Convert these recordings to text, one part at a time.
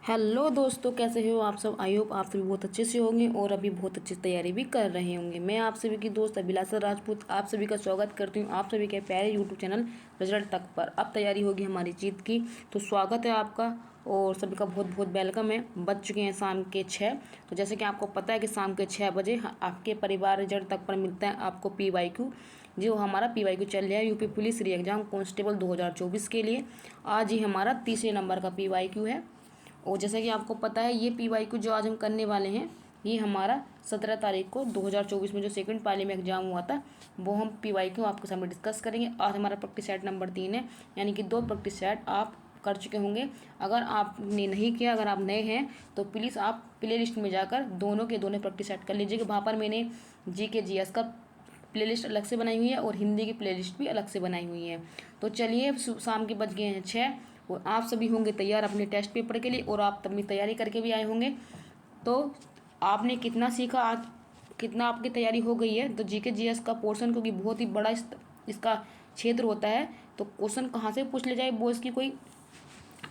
Hello दोस्तों, कैसे हो आप सब। आई होप आप सभी बहुत अच्छे से होंगे और अभी बहुत अच्छी तैयारी भी कर रहे होंगे। मैं आप सभी की दोस्त अभिलाषा राजपूत आप सभी का स्वागत करती हूँ आप सभी के प्यारे यूट्यूब चैनल रिजल्ट तक पर। अब तैयारी होगी हमारी जीत की, तो स्वागत है आपका और सभी का बहुत बहुत वेलकम है। बज चुके हैं शाम के 6। तो जैसे कि आपको पता है कि शाम के 6 बजे आपके परिवार रिजल्ट तक पर मिलता है आपको PYQ, जो हमारा PYQ चल रहा है यूपी पुलिस री एग्जाम कांस्टेबल 2024 के लिए। आज ही हमारा तीसरे नंबर का PYQ है। और जैसा कि आपको पता है ये PYQ जो आज हम करने वाले हैं, ये हमारा 17 तारीख को 2024 में जो सेकंड पाली में एग्जाम हुआ था, वो हम PYQ आपके सामने डिस्कस करेंगे। आज हमारा प्रैक्टिस सेट नंबर 3 है, यानी कि 2 प्रैक्टिस सेट आप कर चुके होंगे। अगर आपने नहीं किया, अगर आप नए हैं, तो प्लीज़ आप प्ले लिस्ट में जाकर दोनों के दोनों प्रैक्टिस सेट कर लीजिएगा। वहाँ पर मैंने GK GS का प्लेलिस्ट अलग से बनाई हुई है और हिंदी की प्लेलिस्ट भी अलग से बनाई हुई है। तो चलिए, शाम के बज गए हैं 6 और आप सभी होंगे तैयार अपने टेस्ट पेपर के लिए और आप अपनी तैयारी करके भी आए होंगे। तो आपने कितना सीखा आज, कितना आपकी तैयारी हो गई है। तो GK GS का पोर्शन, क्योंकि बहुत ही बड़ा इसका क्षेत्र होता है, तो क्वेश्चन कहाँ से पूछ ले जाए वो इसकी कोई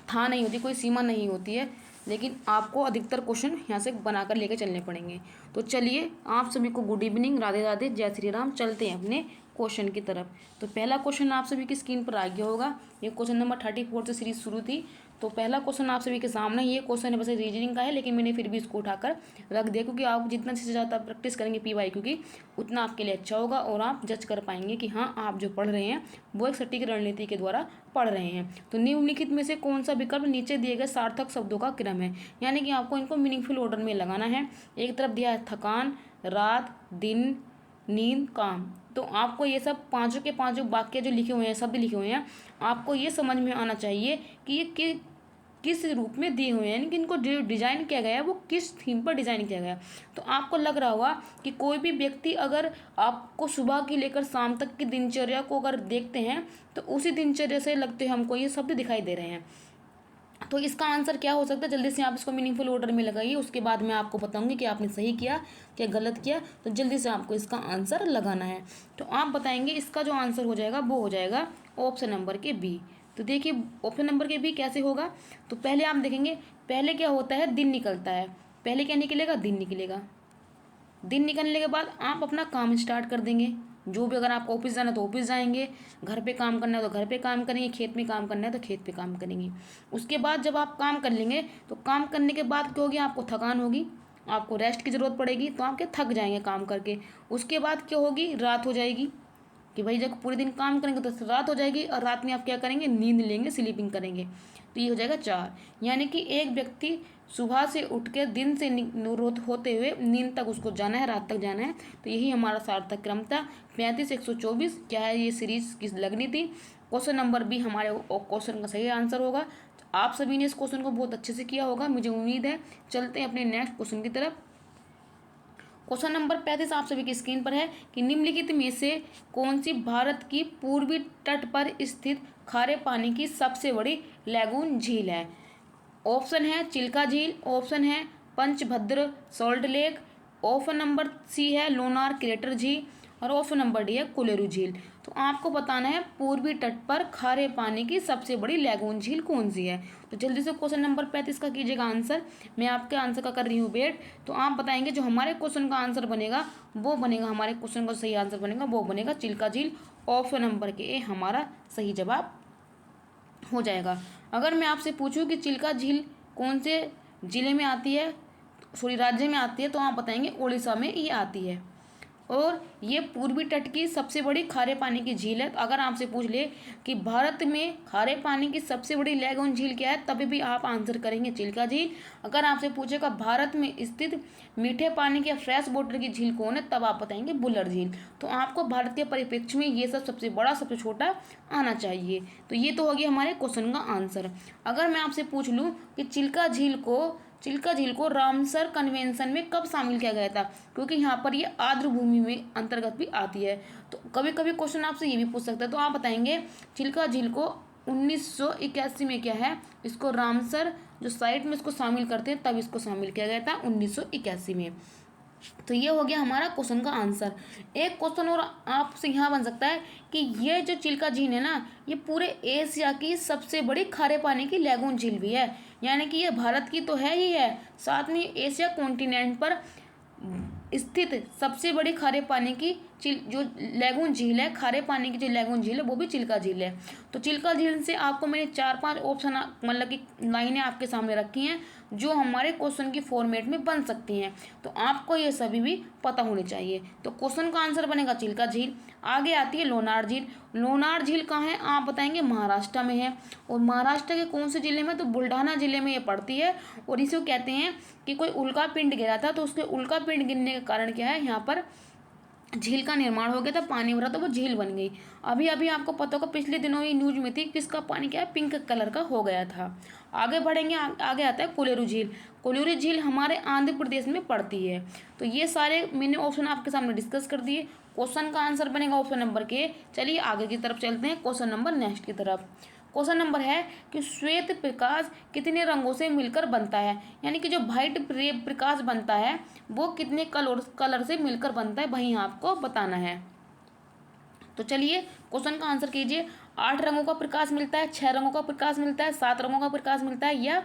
था नहीं होती, कोई सीमा नहीं होती है। लेकिन आपको अधिकतर क्वेश्चन यहाँ से बनाकर लेके चलने पड़ेंगे। तो चलिए, आप सभी को गुड इवनिंग, राधे राधे, जय श्री राम। चलते हैं अपने क्वेश्चन की तरफ। तो पहला क्वेश्चन आप सभी की स्क्रीन पर आ गया होगा। ये क्वेश्चन नंबर 34 से सीरीज शुरू थी। तो पहला क्वेश्चन आप सभी के सामने, ये क्वेश्चन है वैसे रीजनिंग का है, लेकिन मैंने फिर भी इसको उठाकर रख दिया, क्योंकि आप जितना से ज़्यादा प्रैक्टिस करेंगे PYQ की, उतना आपके लिए अच्छा होगा और आप जज कर पाएंगे कि हाँ, आप जो पढ़ रहे हैं वो एक सटीक रणनीति के द्वारा पढ़ रहे हैं। तो निम्नलिखित में से कौन सा विकल्प नीचे दिए गए सार्थक शब्दों का क्रम है, यानी कि आपको इनको मीनिंगफुल ऑर्डर में लगाना है। एक तरफ दिया है थकान, रात, दिन, नींद, काम। तो आपको ये सब पांचों के पांचों वाक्य जो लिखे हुए हैं, शब्द लिखे हुए हैं, आपको ये समझ में आना चाहिए कि ये किस रूप में दिए हुए हैं, यानी कि इनको जो डिजाइन किया गया है वो किस थीम पर डिजाइन किया गया है। तो आपको लग रहा होगा कि कोई भी व्यक्ति अगर आपको सुबह की लेकर शाम तक की दिनचर्या को अगर देखते हैं, तो उसी दिनचर्या से लगते हमको ये शब्द दिखाई दे रहे हैं। तो इसका आंसर क्या हो सकता है, जल्दी से आप इसको मीनिंगफुल ऑर्डर में लगाइए, उसके बाद मैं आपको बताऊंगी कि आपने सही किया क्या गलत किया। तो जल्दी से आपको इसका आंसर लगाना है। तो आप बताएंगे इसका जो आंसर हो जाएगा वो हो जाएगा ऑप्शन नंबर के बी। तो देखिए, ऑप्शन नंबर के बी कैसे होगा। तो पहले आप देखेंगे, पहले क्या होता है, दिन निकलता है। पहले क्या निकलेगा, दिन निकलेगा। दिन निकलने के बाद आप अपना काम स्टार्ट कर देंगे। जो भी, अगर आपको ऑफिस जाना है तो ऑफिस जाएंगे, घर पे काम करना है तो घर पे काम करेंगे, खेत में काम करना है तो खेत पे काम करेंगे। उसके बाद जब आप काम कर लेंगे, तो काम करने के बाद क्या होगी, आपको थकान होगी, आपको रेस्ट की ज़रूरत पड़ेगी, तो आप क्या थक जाएंगे काम करके। उसके बाद क्या होगी, रात हो जाएगी, कि भाई जब पूरे दिन काम करेंगे तो रात हो जाएगी, और रात में आप क्या करेंगे, नींद लेंगे, स्लीपिंग करेंगे। तो ये हो जाएगा 4। यानी कि एक व्यक्ति सुबह से उठ के दिन से निवृत्त होते हुए नींद तक उसको जाना है, रात तक जाना है। तो यही हमारा सार्थक क्रम था। 35 124 क्या है, ये सीरीज किस लगनी थी। क्वेश्चन नंबर बी हमारे क्वेश्चन का सही आंसर होगा। तो आप सभी ने इस क्वेश्चन को बहुत अच्छे से किया होगा, मुझे उम्मीद है। चलते हैं अपने नेक्स्ट क्वेश्चन की तरफ। क्वेश्चन नंबर 35 आप सभी की स्क्रीन पर है कि निम्नलिखित में से कौन सी भारत की पूर्वी तट पर स्थित खारे पानी की सबसे बड़ी लैगून झील है। ऑप्शन है चिल्का झील, ऑप्शन है Panchbhadra salt lake, option number C है लोनार क्रेटर झील, और ऑप्शन नंबर डी है कोलेरू झील। तो आपको बताना है पूर्वी तट पर खारे पानी की सबसे बड़ी लैगून झील कौन सी है। तो जल्दी से क्वेश्चन नंबर 35 का कीजिएगा आंसर। मैं आपके आंसर का कर रही हूँ वेट। तो आप बताएंगे जो हमारे क्वेश्चन का आंसर बनेगा वो बनेगा, हमारे क्वेश्चन का सही आंसर बनेगा वो बनेगा चिल्का झील। ऑप्शन नंबर के ए हमारा सही जवाब हो जाएगा। अगर मैं आपसे पूछूं कि चिल्का झील कौन से जिले में आती है, सॉरी राज्य में आती है, तो आप बताएंगे उड़ीसा में ये आती है, और ये पूर्वी तट की सबसे बड़ी खारे पानी की झील है। तो अगर आपसे पूछ ले कि भारत में खारे पानी की सबसे बड़ी लैगून झील क्या है, तभी भी आप आंसर करेंगे चिल्का झील। अगर आपसे पूछेगा भारत में स्थित मीठे पानी के फ्रेश वाटर की झील कौन है, तब आप बताएंगे बुलर झील। तो आपको भारत के परिप्रेक्ष्य में ये सब सबसे बड़ा सबसे छोटा आना चाहिए। तो ये तो होगी हमारे क्वेश्चन का आंसर। अगर मैं आपसे पूछ लूँ कि चिल्का झील को रामसर कन्वेंशन में कब शामिल किया गया था, क्योंकि यहाँ पर ये आर्द्र भूमि में अंतर्गत भी आती है। तो कभी कभी क्वेश्चन आपसे ये भी पूछ सकता है। तो आप बताएंगे चिल्का झील को 1981 में क्या है, इसको रामसर जो साइट में इसको शामिल करते हैं तब इसको शामिल किया गया था 1981 में। तो ये हो गया हमारा क्वेश्चन का आंसर। एक क्वेश्चन और आपसे यहाँ बन सकता है कि ये जो चिल्का झील है ना, ये पूरे एशिया की सबसे बड़ी खारे पानी की लैगून झील भी है। यानी कि ये भारत की तो है ही है, साथ में एशिया कॉन्टिनेंट पर स्थित सबसे बड़ी खारे पानी की जो लैगून झील है, खारे पानी की जो लैगून झील है वो भी चिल्का झील है। तो चिल्का झील से आपको मैंने 4-5 ऑप्शन मतलब कि लाइनें आपके सामने रखी हैं जो हमारे क्वेश्चन की फॉर्मेट में बन सकती हैं। तो आपको ये सभी भी पता होने चाहिए। तो क्वेश्चन का आंसर बनेगा चिल्का झील। आगे आती है लोनार झील। लोनार झील कहाँ है आप बताएंगे? महाराष्ट्र में है। और महाराष्ट्र के कौन से जिले में? तो बुल्ढाना जिले में ये पड़ती है। और इसे कहते हैं कि कोई उल्का पिंड गिरा था, तो उसके उल्का पिंड गिरने के कारण क्या है, यहाँ पर झील का निर्माण हो गया था, पानी भरा तो वो झील बन गई। अभी अभी आपको पता होगा पिछले दिनों ये न्यूज में थी, किसका पानी क्या है, पिंक कलर का हो गया था। आगे बढ़ेंगे, आगे आता है कोलेरू झील। कोलेरू झील हमारे आंध्र प्रदेश में पड़ती है। तो ये सारे मैंने ऑप्शन आपके सामने डिस्कस कर दिए। क्वेश्चन का आंसर बनेगा ऑप्शन नंबर के। चलिए आगे की तरफ चलते हैं, क्वेश्चन नंबर नेक्स्ट की तरफ। क्वेश्चन नंबर है कि श्वेत प्रकाश कितने रंगों से मिलकर बनता है? यानी कि जो वाइट प्रकाश बनता है वो कितने कलर से मिलकर बनता है, वही आपको बताना है। तो चलिए क्वेश्चन का आंसर कीजिए। 8 रंगों का प्रकाश मिलता है, 6 रंगों का प्रकाश मिलता है, 7 रंगों का प्रकाश मिलता है, या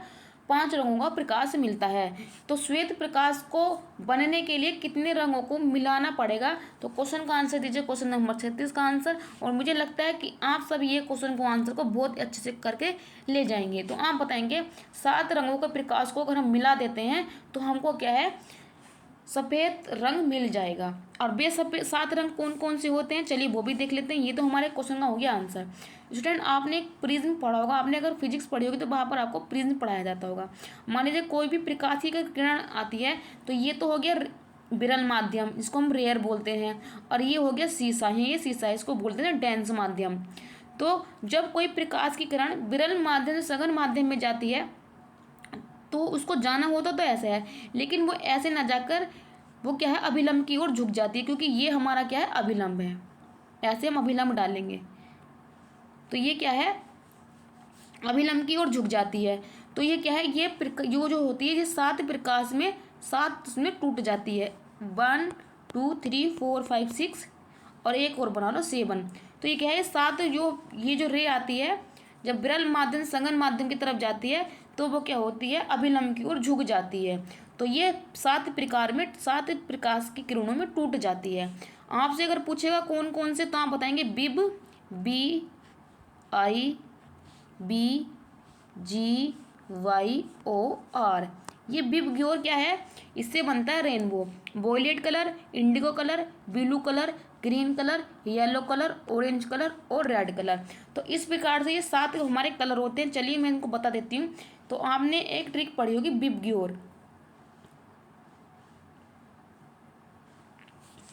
5 रंगों का प्रकाश मिलता है। तो श्वेत प्रकाश को बनने के लिए कितने रंगों को मिलाना पड़ेगा? तो क्वेश्चन का आंसर दीजिए, क्वेश्चन नंबर 36 का आंसर। और मुझे लगता है कि आप सब ये क्वेश्चन को आंसर को बहुत अच्छे से करके ले जाएंगे। तो आप बताएंगे 7 रंगों के प्रकाश को अगर हम मिला देते हैं तो हमको क्या है, सफ़ेद रंग मिल जाएगा। और बेसफेद 7 रंग कौन कौन से होते हैं, चलिए वो भी देख लेते हैं। ये तो हमारे क्वेश्चन का हो गया आंसर। स्टूडेंट आपने एक प्रिज्म पढ़ा होगा, आपने अगर फिजिक्स पढ़ी होगी तो वहाँ पर आपको प्रिज्म पढ़ाया जाता होगा। मान लीजिए कोई भी प्रकाश की किरण आती है तो ये तो हो गया विरल माध्यम, इसको हम रेयर बोलते हैं। और ये हो गया शीशा है, ये शीशा है, इसको बोलते हैं डेंस माध्यम। तो जब कोई प्रकाश की किरण विरल माध्यम से सघन माध्यम में जाती है तो उसको जाना होता तो ऐसा है, लेकिन वो ऐसे ना जाकर वो क्या है, अभिलंब की ओर झुक जाती है, क्योंकि ये हमारा क्या है, अभिलंब है। ऐसे हम अभिलंब डालेंगे तो ये क्या है, अभिलंब की ओर झुक जाती है। तो ये क्या है, ये जो होती है ये 7 प्रकाश में 7 उसमें टूट जाती है। 1 2 3 4 5 6 और एक और बना लो 7। तो ये क्या है, 7 ये जो रे आती है जब विरल माध्यम सघन माध्यम की तरफ जाती है तो वो क्या होती है, अभिलंब की ओर झुक जाती है। तो ये 7 प्रकार में 7 प्रकाश की किरणों में टूट जाती है। आपसे अगर पूछेगा कौन कौन से, तो आप बताएंगे vib, V I B G Y O R. ये बिब ग्योर क्या है, इससे बनता है rainbow. Violet colour, indigo colour, blue colour, green colour, yellow colour, orange colour और रेड कलर। तो इस प्रकार से ये 7 हमारे कलर होते हैं। चलिए मैं इनको बता देती हूँ। तो आपने एक ट्रिक पढ़ी होगी बिब ग्योर।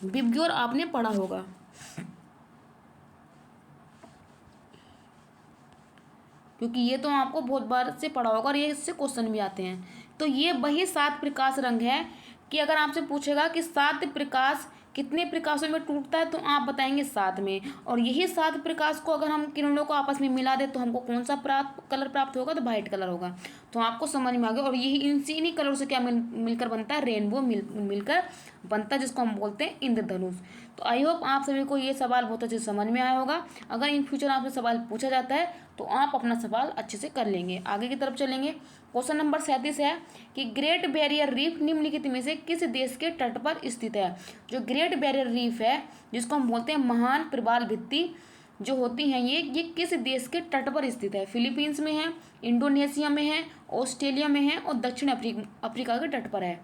बिब ग्योर आपने पढ़ा होगा, क्योंकि ये तो आपको बहुत बार से पढ़ा होगा और ये इससे क्वेश्चन भी आते हैं। तो ये वही 7 प्रकाश रंग है कि अगर आपसे पूछेगा कि 7 प्रकाश कितने प्रकाशों में टूटता है तो आप बताएंगे 7 में। और यही 7 प्रकाश को अगर हम किरणों को आपस में मिला दे तो हमको कौन सा कलर प्राप्त होगा, तो वाइट कलर होगा। तो आपको समझ में आ गया। और यही इन्हीं कलर से क्या मिलकर बनता है, रेनबो मिलकर बनता है, जिसको हम बोलते हैं इंद्रधनुष। तो आई होप आप सभी को ये सवाल बहुत अच्छे से समझ में आया होगा। अगर इन फ्यूचर आपसे सवाल पूछा जाता है तो आप अपना सवाल अच्छे से कर लेंगे। आगे की तरफ चलेंगे। क्वेश्चन नंबर 37 है कि ग्रेट बैरियर रीफ निम्नलिखित में से किस देश के तट पर स्थित है? जो ग्रेट बैरियर रीफ है, जिसको हम बोलते हैं महान प्रवाल भित्ति जो होती हैं, ये किस देश के तट पर स्थित है? फिलीपींस में है, इंडोनेशिया में है, ऑस्ट्रेलिया में है और दक्षिण अफ्रीका के तट पर है।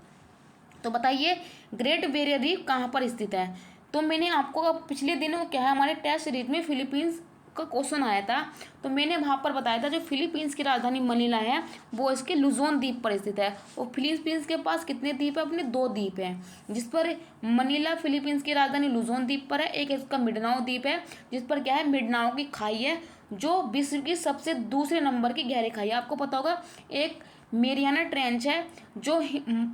तो बताइए ग्रेट बैरियर रीफ कहाँ पर स्थित है? तो मैंने आपको पिछले दिनों क्या है, हमारे टेस्ट सीरीज में फिलीपींस का क्वेश्चन आया था, तो मैंने वहाँ पर बताया था जो फिलीपींस की राजधानी मनीला है वो इसके लुजोन द्वीप पर स्थित है। और फिलीपींस के पास कितने द्वीप है? अपने 2 द्वीप हैं, जिस पर मनीला फिलीपींस की राजधानी लुजोन द्वीप पर है। एक इसका मिडनाओ द्वीप है जिस पर क्या है, मिडनाओ की खाई है जो विश्व की सबसे दूसरे नंबर की गहरी खाई है। आपको पता होगा एक मेरियाना ट्रेंच है जो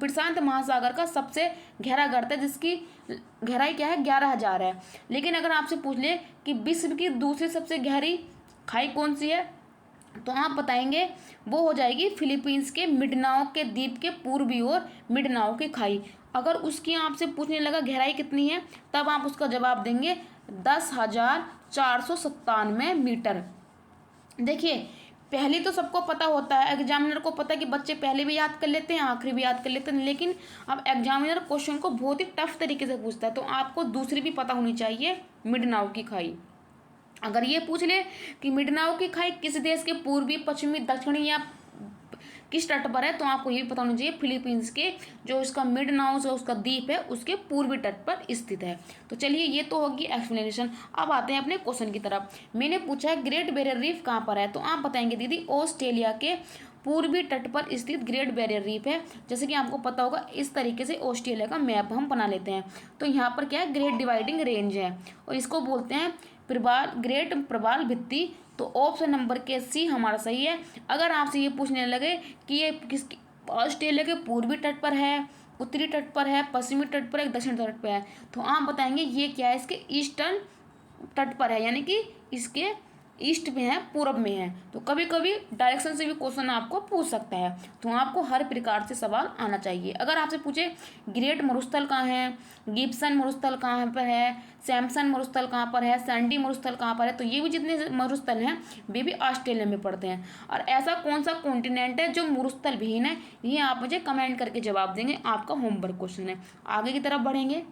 प्रशांत महासागर का सबसे गहरा गर्त है, जिसकी गहराई क्या है, 11,000 है। लेकिन अगर आपसे पूछ ले कि विश्व की दूसरी सबसे गहरी खाई कौन सी है, तो आप बताएंगे वो हो जाएगी फिलीपींस के मिंडानाओ के द्वीप के पूर्वी ओर मिंडानाओ की खाई। अगर उसकी आपसे पूछने लगा गहराई कितनी है, तब आप उसका जवाब देंगे 10,497 मीटर। देखिए, पहले तो सबको पता होता है, एग्जामिनर को पता है कि बच्चे पहले भी याद कर लेते हैं, आखिरी भी याद कर लेते हैं, लेकिन अब एग्जामिनर क्वेश्चन को बहुत ही टफ तरीके से पूछता है, तो आपको दूसरी भी पता होनी चाहिए, मिंडानाओ की खाई। अगर ये पूछ ले कि मिंडानाओ की खाई किस देश के पूर्वी, पश्चिमी, दक्षिणी या किस तट पर है, तो आपको ये भी पता होना चाहिए फिलीपींस के जो इसका मिंडानाओ जो उसका द्वीप है उसके पूर्वी तट पर स्थित है। तो चलिए, ये तो होगी एक्सप्लेनेशन। अब आते हैं अपने क्वेश्चन की तरफ। मैंने पूछा है ग्रेट बैरियर रीफ कहाँ पर है, तो आप बताएंगे दीदी ऑस्ट्रेलिया के पूर्वी तट पर स्थित ग्रेट बैरियर रीफ है। जैसे कि आपको पता होगा, इस तरीके से ऑस्ट्रेलिया का मैप हम बना लेते हैं। तो यहाँ पर क्या है, ग्रेट डिवाइडिंग रेंज है और इसको बोलते हैं ग्रेट प्रवाल भित्ति। तो ऑप्शन नंबर के सी हमारा सही है। अगर आपसे ये पूछने लगे कि ये किस ऑस्ट्रेलिया के पूर्वी तट पर है, उत्तरी तट पर है, पश्चिमी तट पर है, दक्षिण तट पर है, तो आप बताएंगे ये क्या है, इसके ईस्टर्न तट पर है, यानी कि इसके ईस्ट में है, पूर्व में है। तो कभी कभी डायरेक्शन से भी क्वेश्चन आपको पूछ सकता है, तो आपको हर प्रकार से सवाल आना चाहिए। अगर आपसे पूछे ग्रेट मरुस्थल कहाँ है, गिब्सन मरुस्थल कहाँ पर है, सैमसन मरुस्थल कहाँ पर है, सैंडी मरुस्थल कहाँ पर है, तो ये भी जितने मरुस्थल हैं वे भी ऑस्ट्रेलिया में पड़ते हैं। और ऐसा कौन सा कॉन्टिनेंट है जो मरुस्थल विहीन है, ये आप मुझे कमेंट करके जवाब देंगे, आपका होमवर्क क्वेश्चन है। आगे की तरफ बढ़ेंगे।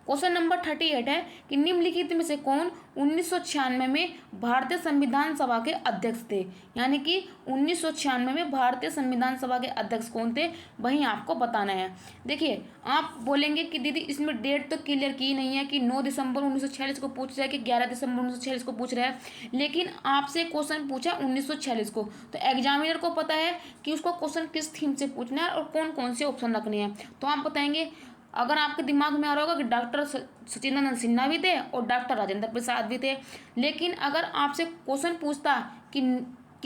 क्वेश्चन नंबर 38 है कि निम्नलिखित में से कौन 1996 में भारतीय संविधान सभा के अध्यक्ष थे, यानी कि 1996 में भारतीय संविधान सभा के अध्यक्ष कौन थे, वही आपको बताना है। देखिए, आप बोलेंगे कि दीदी इसमें डेट तो क्लियर की नहीं है कि 9 दिसंबर 1946 को पूछ रहा है कि 11 दिसंबर 1946 को पूछ रहा है, लेकिन आपसे क्वेश्चन पूछा 1946 को, तो एग्जामिनर को पता है कि उसको क्वेश्चन किस थीम से पूछना है और कौन कौन से ऑप्शन रखने हैं। तो आप बताएंगे, अगर आपके दिमाग में आ रहा होगा कि डॉक्टर सचिदानंद सिन्हा भी थे और डॉक्टर राजेंद्र प्रसाद भी थे, लेकिन अगर आपसे क्वेश्चन पूछता कि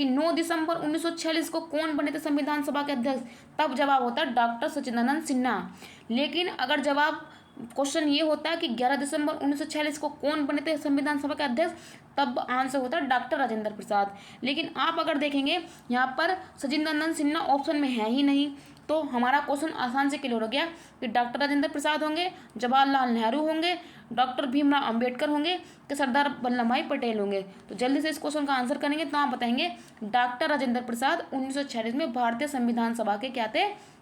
9 दिसंबर 1946 को कौन बने थे संविधान सभा के अध्यक्ष, तब जवाब होता है डॉक्टर सचिदानंद सिन्हा। लेकिन अगर जवाब क्वेश्चन ये होता है कि 11 दिसंबर 1946 को कौन बने थे संविधान सभा के अध्यक्ष, तब आंसर होता है डॉक्टर राजेंद्र प्रसाद। लेकिन आप अगर देखेंगे यहाँ पर सचिदानंद सिन्हा ऑप्शन में है ही नहीं, तो हमारा क्वेश्चन आसान से क्लियर हो गया कि डॉक्टर राजेंद्र प्रसाद होंगे, जवाहरलाल नेहरू होंगे, डॉक्टर भीमराव अंबेडकर होंगे, कि सरदार वल्लभ भाई पटेल होंगे। तो जल्दी से इस क्वेश्चन का आंसर करेंगे, तो आप बताएंगे डॉक्टर राजेंद्र प्रसाद 1946 में भारतीय संविधान सभा के क्या थे,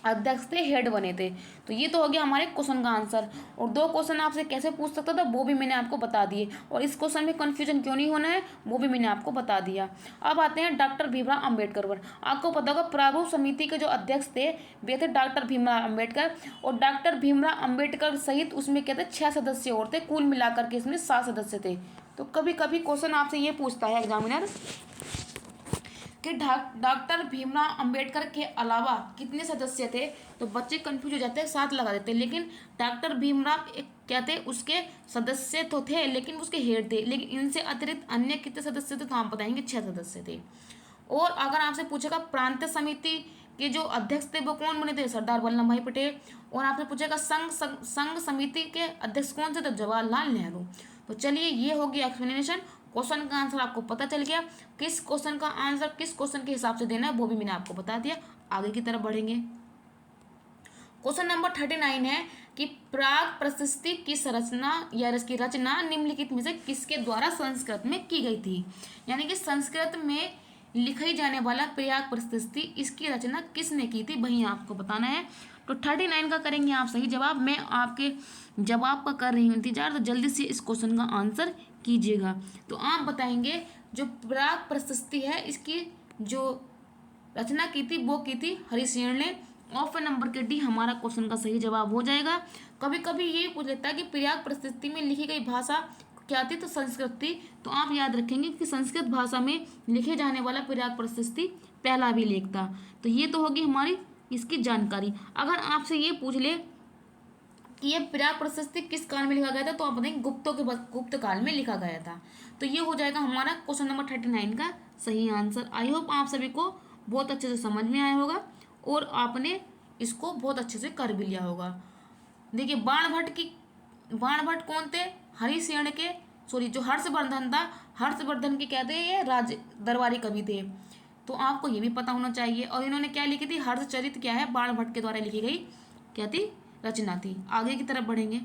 अध्यक्ष थे, हेड बने थे। तो ये तो हो गया हमारे क्वेश्चन का आंसर। और 2 क्वेश्चन आपसे कैसे पूछ सकता था वो भी मैंने आपको बता दिए, और इस क्वेश्चन में कंफ्यूजन क्यों नहीं होना है वो भी मैंने आपको बता दिया। अब आते हैं डॉक्टर भीमराव अंबेडकर पर। आपको पता होगा प्रारूप समिति के जो अध्यक्ष थे वे थे डॉक्टर भीमराव अंबेडकर, और डॉक्टर भीमराव अंबेडकर सहित उसमें क्या थे 6 सदस्य और थे, कुल मिलाकर के इसमें 7 सदस्य थे। तो कभी कभी क्वेश्चन आपसे ये पूछता है एग्जामिनर कि डॉक्टर भीमराव अंबेडकर के अलावा कितने सदस्य थे, तो बच्चे कंफ्यूज हो जाते हैं, 7 लगा देते हैं। लेकिन डॉक्टर भीमराव एक क्या थे, उसके सदस्य तो थे लेकिन उसके हेड थे, लेकिन इनसे अतिरिक्त अन्य कितने सदस्य थे, तो हम बताएंगे 6 सदस्य थे। और अगर आपसे पूछेगा प्रांतीय समिति के जो अध्यक्ष थे वो कौन बने थे, सरदार वल्लभ भाई पटेल। और आपसे पूछेगा संघ समिति के अध्यक्ष कौन थे, तो जवाहरलाल नेहरू। तो चलिए, ये होगी एक्सप्लेनेशन। क्वेश्चन का आंसर आपको पता चल गया, किस क्वेश्चन का आंसर किस क्वेश्चन के हिसाब से देना है वो भी मैंने आपको बता दिया। आगे की तरफ बढ़ेंगे। क्वेश्चन नंबर 39 है कि प्राग प्रशस्ति की संरचना या इसकी रचना निम्नलिखित में से किसके द्वारा संस्कृत में की गई थी, यानी कि संस्कृत में लिखाई जाने वाला प्राग प्रशस्ति, इसकी रचना किसने की थी वही आपको बताना है। तो 39 का करेंगे आप सही जवाब। मैं आपके जवाब का कर रही हूँ इंतजार, तो जल्दी से इस क्वेश्चन का आंसर कीजिएगा। तो आप बताएंगे जो प्राग प्रशस्ति है इसकी जो रचना की थी वो की थी हरिसेन ने। ऑप्शन नंबर के डी हमारा क्वेश्चन का सही जवाब हो जाएगा। कभी कभी ये पूछ लेता है कि प्राग प्रशस्ति में लिखी गई भाषा क्या थी, तो संस्कृत थी। तो आप याद रखेंगे कि संस्कृत भाषा में लिखे जाने वाला प्राग प्रशस्ति पहला अभिलेख था। तो ये तो होगी हमारी इसकी जानकारी। अगर आपसे ये पूछ ले कि यह प्राग प्रशस्ति किस काल में लिखा गया था, तो आप बताएंगे गुप्त काल में लिखा गया था। तो ये हो जाएगा हमारा क्वेश्चन नंबर 39 का सही आंसर। आई होप आप सभी को बहुत अच्छे से समझ में आया होगा और आपने इसको बहुत अच्छे से कर भी लिया होगा। देखिए, बाणभट्ट कौन थे, हरिसेन के सॉरी, जो हर्षवर्धन था, हर्षवर्धन के क्या थे, ये राज दरबारी कवि थे। तो आपको ये भी पता होना चाहिए। और इन्होंने क्या लिखी थी, हर्षचरित क्या है, बाणभट्ट के द्वारा लिखी गई क्या थी, रचना थी। आगे की तरफ बढ़ेंगे।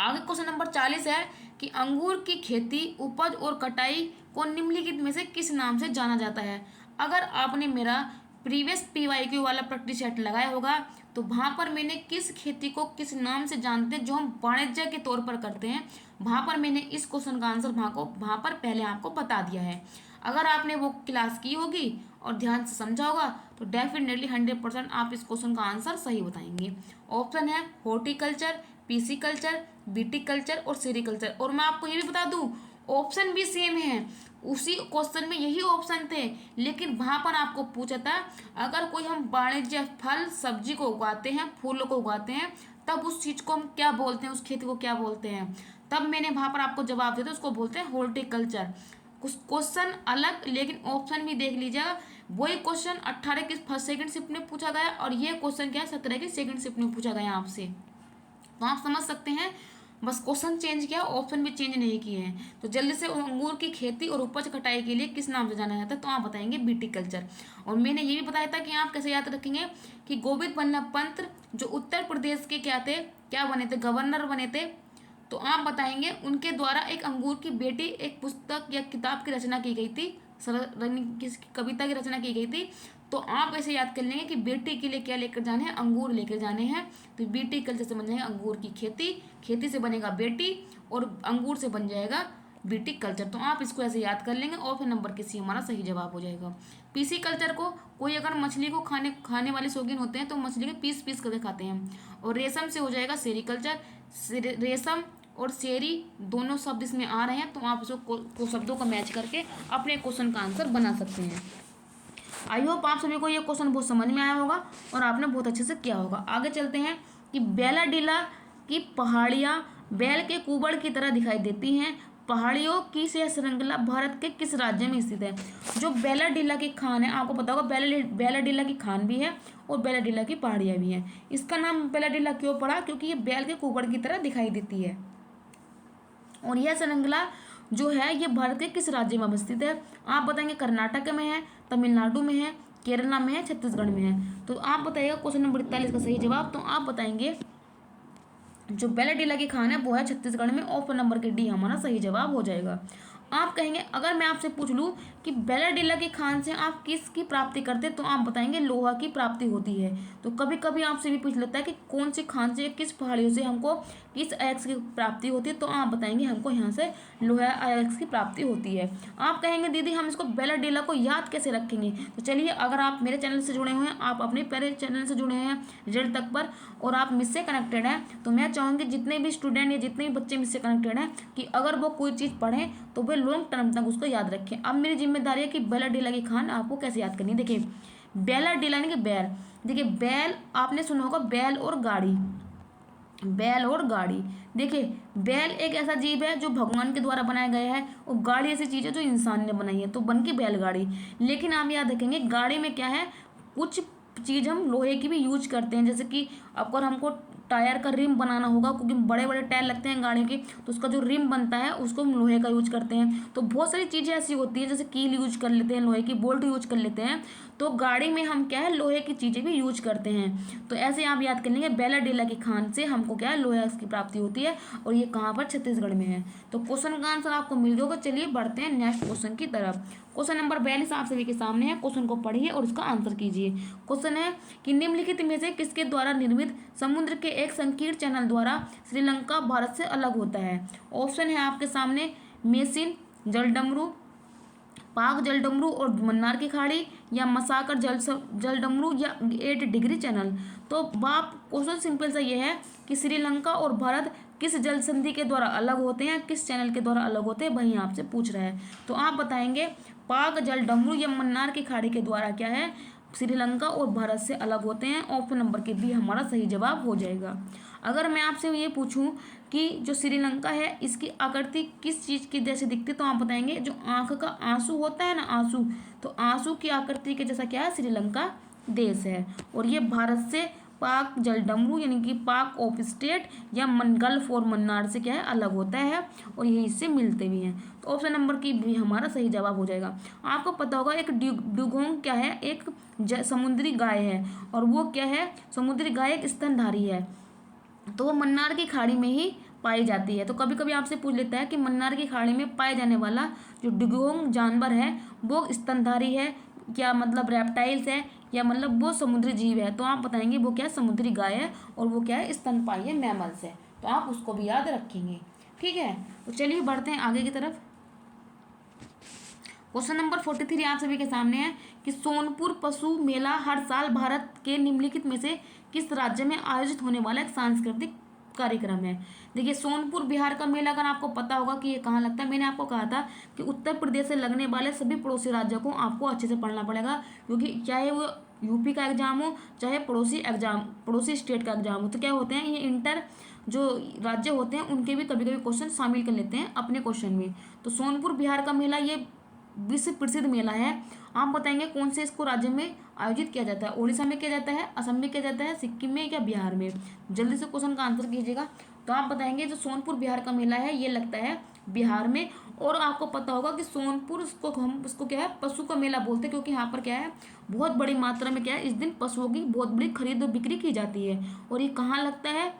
आगे क्वेश्चन नंबर 40 है कि अंगूर की खेती, उपज और कटाई को निम्नलिखित में से किस नाम से जाना जाता है। अगर आपने मेरा प्रीवियस PYQ वाला प्रैक्टिस सेट लगाया होगा तो वहाँ पर मैंने किस खेती को किस नाम से जानते हैं जो हम वाणिज्य के तौर पर करते हैं, वहाँ पर मैंने इस क्वेश्चन का आंसर वहाँ पर पहले आपको बता दिया है। अगर आपने वो क्लास की होगी और ध्यान से समझा होगा तो डेफिनेटली 100% आप इस क्वेश्चन का आंसर सही बताएंगे। ऑप्शन है हॉर्टिकल्चर, पीसीकल्चर, विटिकल्चर और सेरिकल्चर। और मैं आपको ये भी बता दूं, ऑप्शन भी सेम है, उसी क्वेश्चन में यही ऑप्शन थे, लेकिन वहां पर आपको पूछा था अगर कोई हम वाणिज्य फल सब्जी को उगाते हैं, फूलों को उगाते हैं, तब उस चीज को हम क्या बोलते हैं, उस खेती को क्या बोलते हैं। तब मैंने वहां पर आपको जवाब दिया था, उसको बोलते हैं हॉर्टिकल्चर। कुछ क्वेश्चन अलग, लेकिन ऑप्शन भी देख लीजिएगा। वही क्वेश्चन 18 की फर्स्ट सेकंड शिफ्ट में पूछा गया और ये क्वेश्चन क्या है 17 की सेकंड शिफ्ट में पूछा गया आपसे। तो आप समझ सकते हैं, बस क्वेश्चन चेंज किया, ऑप्शन भी चेंज नहीं किए हैं। तो जल्दी से अंगूर की खेती और उपज कटाई के लिए किस नाम से जाना जाता है, तो आप बताएंगे विटिकल्चर। और मैंने ये भी बताया था कि आप कैसे याद रखेंगे कि गोविंद बल्लभ पंत जो उत्तर प्रदेश के क्या थे, क्या बने थे, गवर्नर बने थे। तो आप बताएंगे उनके द्वारा एक अंगूर की बेटी, एक पुस्तक या किताब की रचना की गई थी, की कविता की रचना की गई थी। तो आप ऐसे याद कर लेंगे कि बेटी के लिए क्या लेकर जाने हैं, अंगूर लेकर जाने हैं। तो बेटी कल्चर से बन जाएगा अंगूर की खेती, खेती से बनेगा बेटी और अंगूर से बन जाएगा बीटी कल्चर। तो आप इसको ऐसे याद कर लेंगे और फिर नंबर के सी हमारा सही जवाब हो जाएगा। पीसी कल्चर को कोई अगर मछली को खाने वाले शौकीन होते हैं तो मछली के पीस पीस करके खाते हैं। और रेशम से हो जाएगा सेरिकल्चर। रेशम और शेरी दोनों शब्द इसमें आ रहे हैं, तो आप इसको शब्दों को मैच करके अपने क्वेश्चन का आंसर बना सकते हैं। आई होप आप सभी को ये क्वेश्चन बहुत समझ में आया होगा और आपने बहुत अच्छे से किया होगा। आगे चलते हैं कि बेलाडीला की पहाड़ियाँ बैल के कुबड़ की तरह दिखाई देती हैं। पहाड़ियों की यह श्रृंखला भारत के किस राज्य में स्थित है। जो बेलाडीला की खान है, आपको पता होगा बेलाडीला की खान भी है और बेलाडीला की पहाड़ियाँ भी हैं। इसका नाम बेलाडीला क्यों पड़ा, क्योंकि ये बैल के कुबड़ की तरह दिखाई देती है। और यह श्रृंखला जो है ये भारत के किस राज्य में अवस्थित है, आप बताएंगे कर्नाटक में है, तमिलनाडु में है, केरला में है, छत्तीसगढ़ में है। तो आप बताइएगा क्वेश्चन नंबर 41 का सही जवाब। तो आप बताएंगे जो बेलाडीला की खान है वो है छत्तीसगढ़ में। ऑप्शन नंबर के डी हमारा सही जवाब हो जाएगा। आप कहेंगे अगर मैं आपसे पूछ लूँ कि बेलाडीला की खान से आप किसकी प्राप्ति करते, तो आप बताएंगे लोहा की प्राप्ति होती है। तो कभी कभी आपसे भी पूछ लेता है कि कौन सी खान से, किस पहाड़ियों से हमको किस अयस्क की प्राप्ति होती है, तो आप बताएंगे हमको यहाँ से लोहा अयस्क की प्राप्ति होती है। आप कहेंगे दीदी हम इसको बेलाडीला को याद कैसे रखेंगे, तो चलिए अगर आप मेरे चैनल से जुड़े हुए हैं, आप अपने पहले चैनल से जुड़े हैं रिजल्ट तक पर, और आप मुझसे कनेक्टेड हैं, तो मैं चाहूँगी जितने भी स्टूडेंट या जितने भी बच्चे मुझसे कनेक्टेड हैं कि अगर वो कोई चीज़ पढ़ें तो वे लॉन्ग टर्म तक उसको याद रखें। अब मेरी जिम्मेदारी है कि बेलाडीला की खान आपको कैसे याद करनी है। देखिए बेलाडीला यानी कि बैल, देखिए बैल आपने सुना होगा, बैल और गाड़ी, बैल और गाड़ी। देखिए बैल एक ऐसा जीव है जो भगवान के द्वारा बनाया गया है और गाड़ी ऐसी चीज़ है जो इंसान ने बनाई है, तो बन की बैलगाड़ी। लेकिन आप याद रखेंगे गाड़ी में क्या है, कुछ चीज़ हम लोहे की भी यूज करते हैं, जैसे कि अगर हमको टायर का रिम बनाना होगा, क्योंकि बड़े बड़े टायर लगते हैं गाड़ी के, तो उसका जो रिम बनता है उसको हम लोहे का यूज करते हैं। तो बहुत सारी चीज़ें ऐसी होती हैं, जैसे कील यूज कर लेते हैं, लोहे की बोल्ट यूज कर लेते हैं, तो गाड़ी में हम क्या है लोहे की चीज़ें भी यूज करते हैं। तो ऐसे आप याद कर लेंगे बेलाडीला की खान से हमको क्या है लोहे की प्राप्ति होती है, और ये कहाँ पर, छत्तीसगढ़ में है। तो क्वेश्चन का आंसर आपको मिल गया होगा। चलिए बढ़ते हैं नेक्स्ट क्वेश्चन की तरफ। क्वेश्चन नंबर 42 आप सभी के सामने है, क्वेश्चन को पढ़िए और इसका आंसर कीजिए। क्वेश्चन है कि निम्नलिखित में से किसके द्वारा निर्मित समुद्र के एक संकीर्ण चैनल द्वारा श्रीलंका भारत से अलग होता है। ऑप्शन है आपके सामने मेसिन जलडमरू, पाक जलडमरू और मन्नार की खाड़ी, या मसाकर जलडमरू, या 8 डिग्री चैनल। तो बाप क्वेश्चन सिंपल सा ये है कि श्रीलंका और भारत किस जल संधि के द्वारा अलग होते हैं, किस चैनल के द्वारा अलग होते हैं, वही आपसे पूछ रहा है। तो आप बताएंगे पाक जलडमरू या मन्नार की खाड़ी के द्वारा क्या है, श्रीलंका और भारत से अलग होते हैं। ऑप्शन नंबर के बी हमारा सही जवाब हो जाएगा। अगर मैं आपसे ये पूछूं कि जो श्रीलंका है इसकी आकृति किस चीज़ की जैसे दिखती, तो आप बताएंगे जो आंख का आंसू होता है ना, आंसू, तो आंसू की आकृति के जैसा क्या है, श्रीलंका देश है। और ये भारत से पाक जलडमरू यानी कि पाक ऑफ स्टेट या गल्फ और मन्नार से क्या है अलग होता है और यही इससे मिलते भी हैं। तो ऑप्शन नंबर की भी हमारा सही जवाब हो जाएगा। आपको पता होगा एक डुगोंग क्या है, एक समुद्री गाय है और वो क्या है, समुद्री गाय एक स्तनधारी है, तो वो मन्नार की खाड़ी में ही पाई जाती है। तो कभी कभी आपसे पूछ लेता है कि मन्नार की खाड़ी में पाए जाने वाला जो डुगोंग जानवर है वो स्तनधारी है, क्या मतलब रेप्टाइल्स है, या मतलब वो समुद्री जीव है। तो आप बताएंगे वो क्या है, समुद्री गाय है और वो क्या है, स्तनपायी है, मैमल्स है। तो आप उसको भी याद रखेंगे। ठीक है, तो चलिए बढ़ते हैं आगे की तरफ। क्वेश्चन नंबर 43 आप सभी के सामने है कि सोनपुर पशु मेला हर साल भारत के निम्नलिखित में से किस राज्य में आयोजित होने वाला एक सांस्कृतिक कार्यक्रम है। देखिए सोनपुर बिहार का मेला, अगर आपको पता होगा कि ये कहाँ लगता है, मैंने आपको कहा था कि उत्तर प्रदेश से लगने वाले सभी पड़ोसी राज्यों को आपको अच्छे से पढ़ना पड़ेगा, क्योंकि चाहे वो यूपी का एग्जाम हो चाहे पड़ोसी स्टेट का एग्जाम हो, तो क्या होते हैं ये इंटर जो राज्य होते हैं उनके भी कभी कभी क्वेश्चन शामिल कर लेते हैं अपने क्वेश्चन में। तो सोनपुर बिहार का मेला ये विश्व प्रसिद्ध मेला है। आप बताएंगे कौन से इसको राज्य में आयोजित किया जाता है, उड़ीसा में किया जाता है, असम में किया जाता है, सिक्किम में या बिहार में। जल्दी से क्वेश्चन का आंसर कीजिएगा। तो आप बताएंगे जो सोनपुर बिहार का मेला है ये लगता है बिहार में। और आपको पता होगा कि सोनपुर हम उसको क्या है, पशु का मेला बोलते हैं, क्योंकि यहाँ पर क्या है बहुत बड़ी मात्रा में क्या है इस दिन पशुओं की बहुत बड़ी खरीद और बिक्री की जाती है। और ये कहाँ लगता है,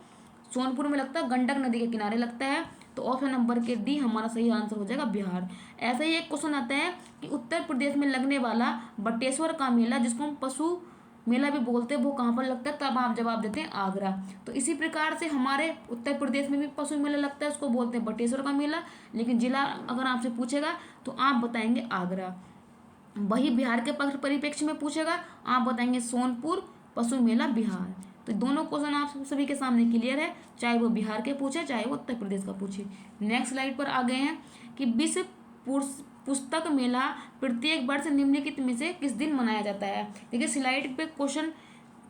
सोनपुर में लगता है, गंडक नदी के किनारे लगता है। तो ऑप्शन नंबर के डी हमारा सही आंसर हो जाएगा बिहार। ऐसा ही एक क्वेश्चन आता है कि उत्तर प्रदेश में लगने वाला बटेश्वर का मेला जिसको हम पशु मेला भी बोलते हैं वो कहाँ पर लगता है, तब आप जवाब देते हैं आगरा। तो इसी प्रकार से हमारे उत्तर प्रदेश में भी पशु मेला लगता है, उसको बोलते हैं बटेश्वर का मेला, लेकिन जिला अगर आपसे पूछेगा तो आप बताएंगे आगरा। वही बिहार के परिप्रेक्ष्य में पूछेगा आप बताएंगे सोनपुर पशु मेला बिहार। तो दोनों क्वेश्चन आप सभी के सामने क्लियर है, चाहे वो बिहार के पूछे चाहे वो उत्तर प्रदेश का पूछे। नेक्स्ट स्लाइड पर आ गए हैं कि विश्व पुस्तक मेला प्रत्येक वर्ष निम्नलिखित में से किस दिन मनाया जाता है। देखिए स्लाइड पे क्वेश्चन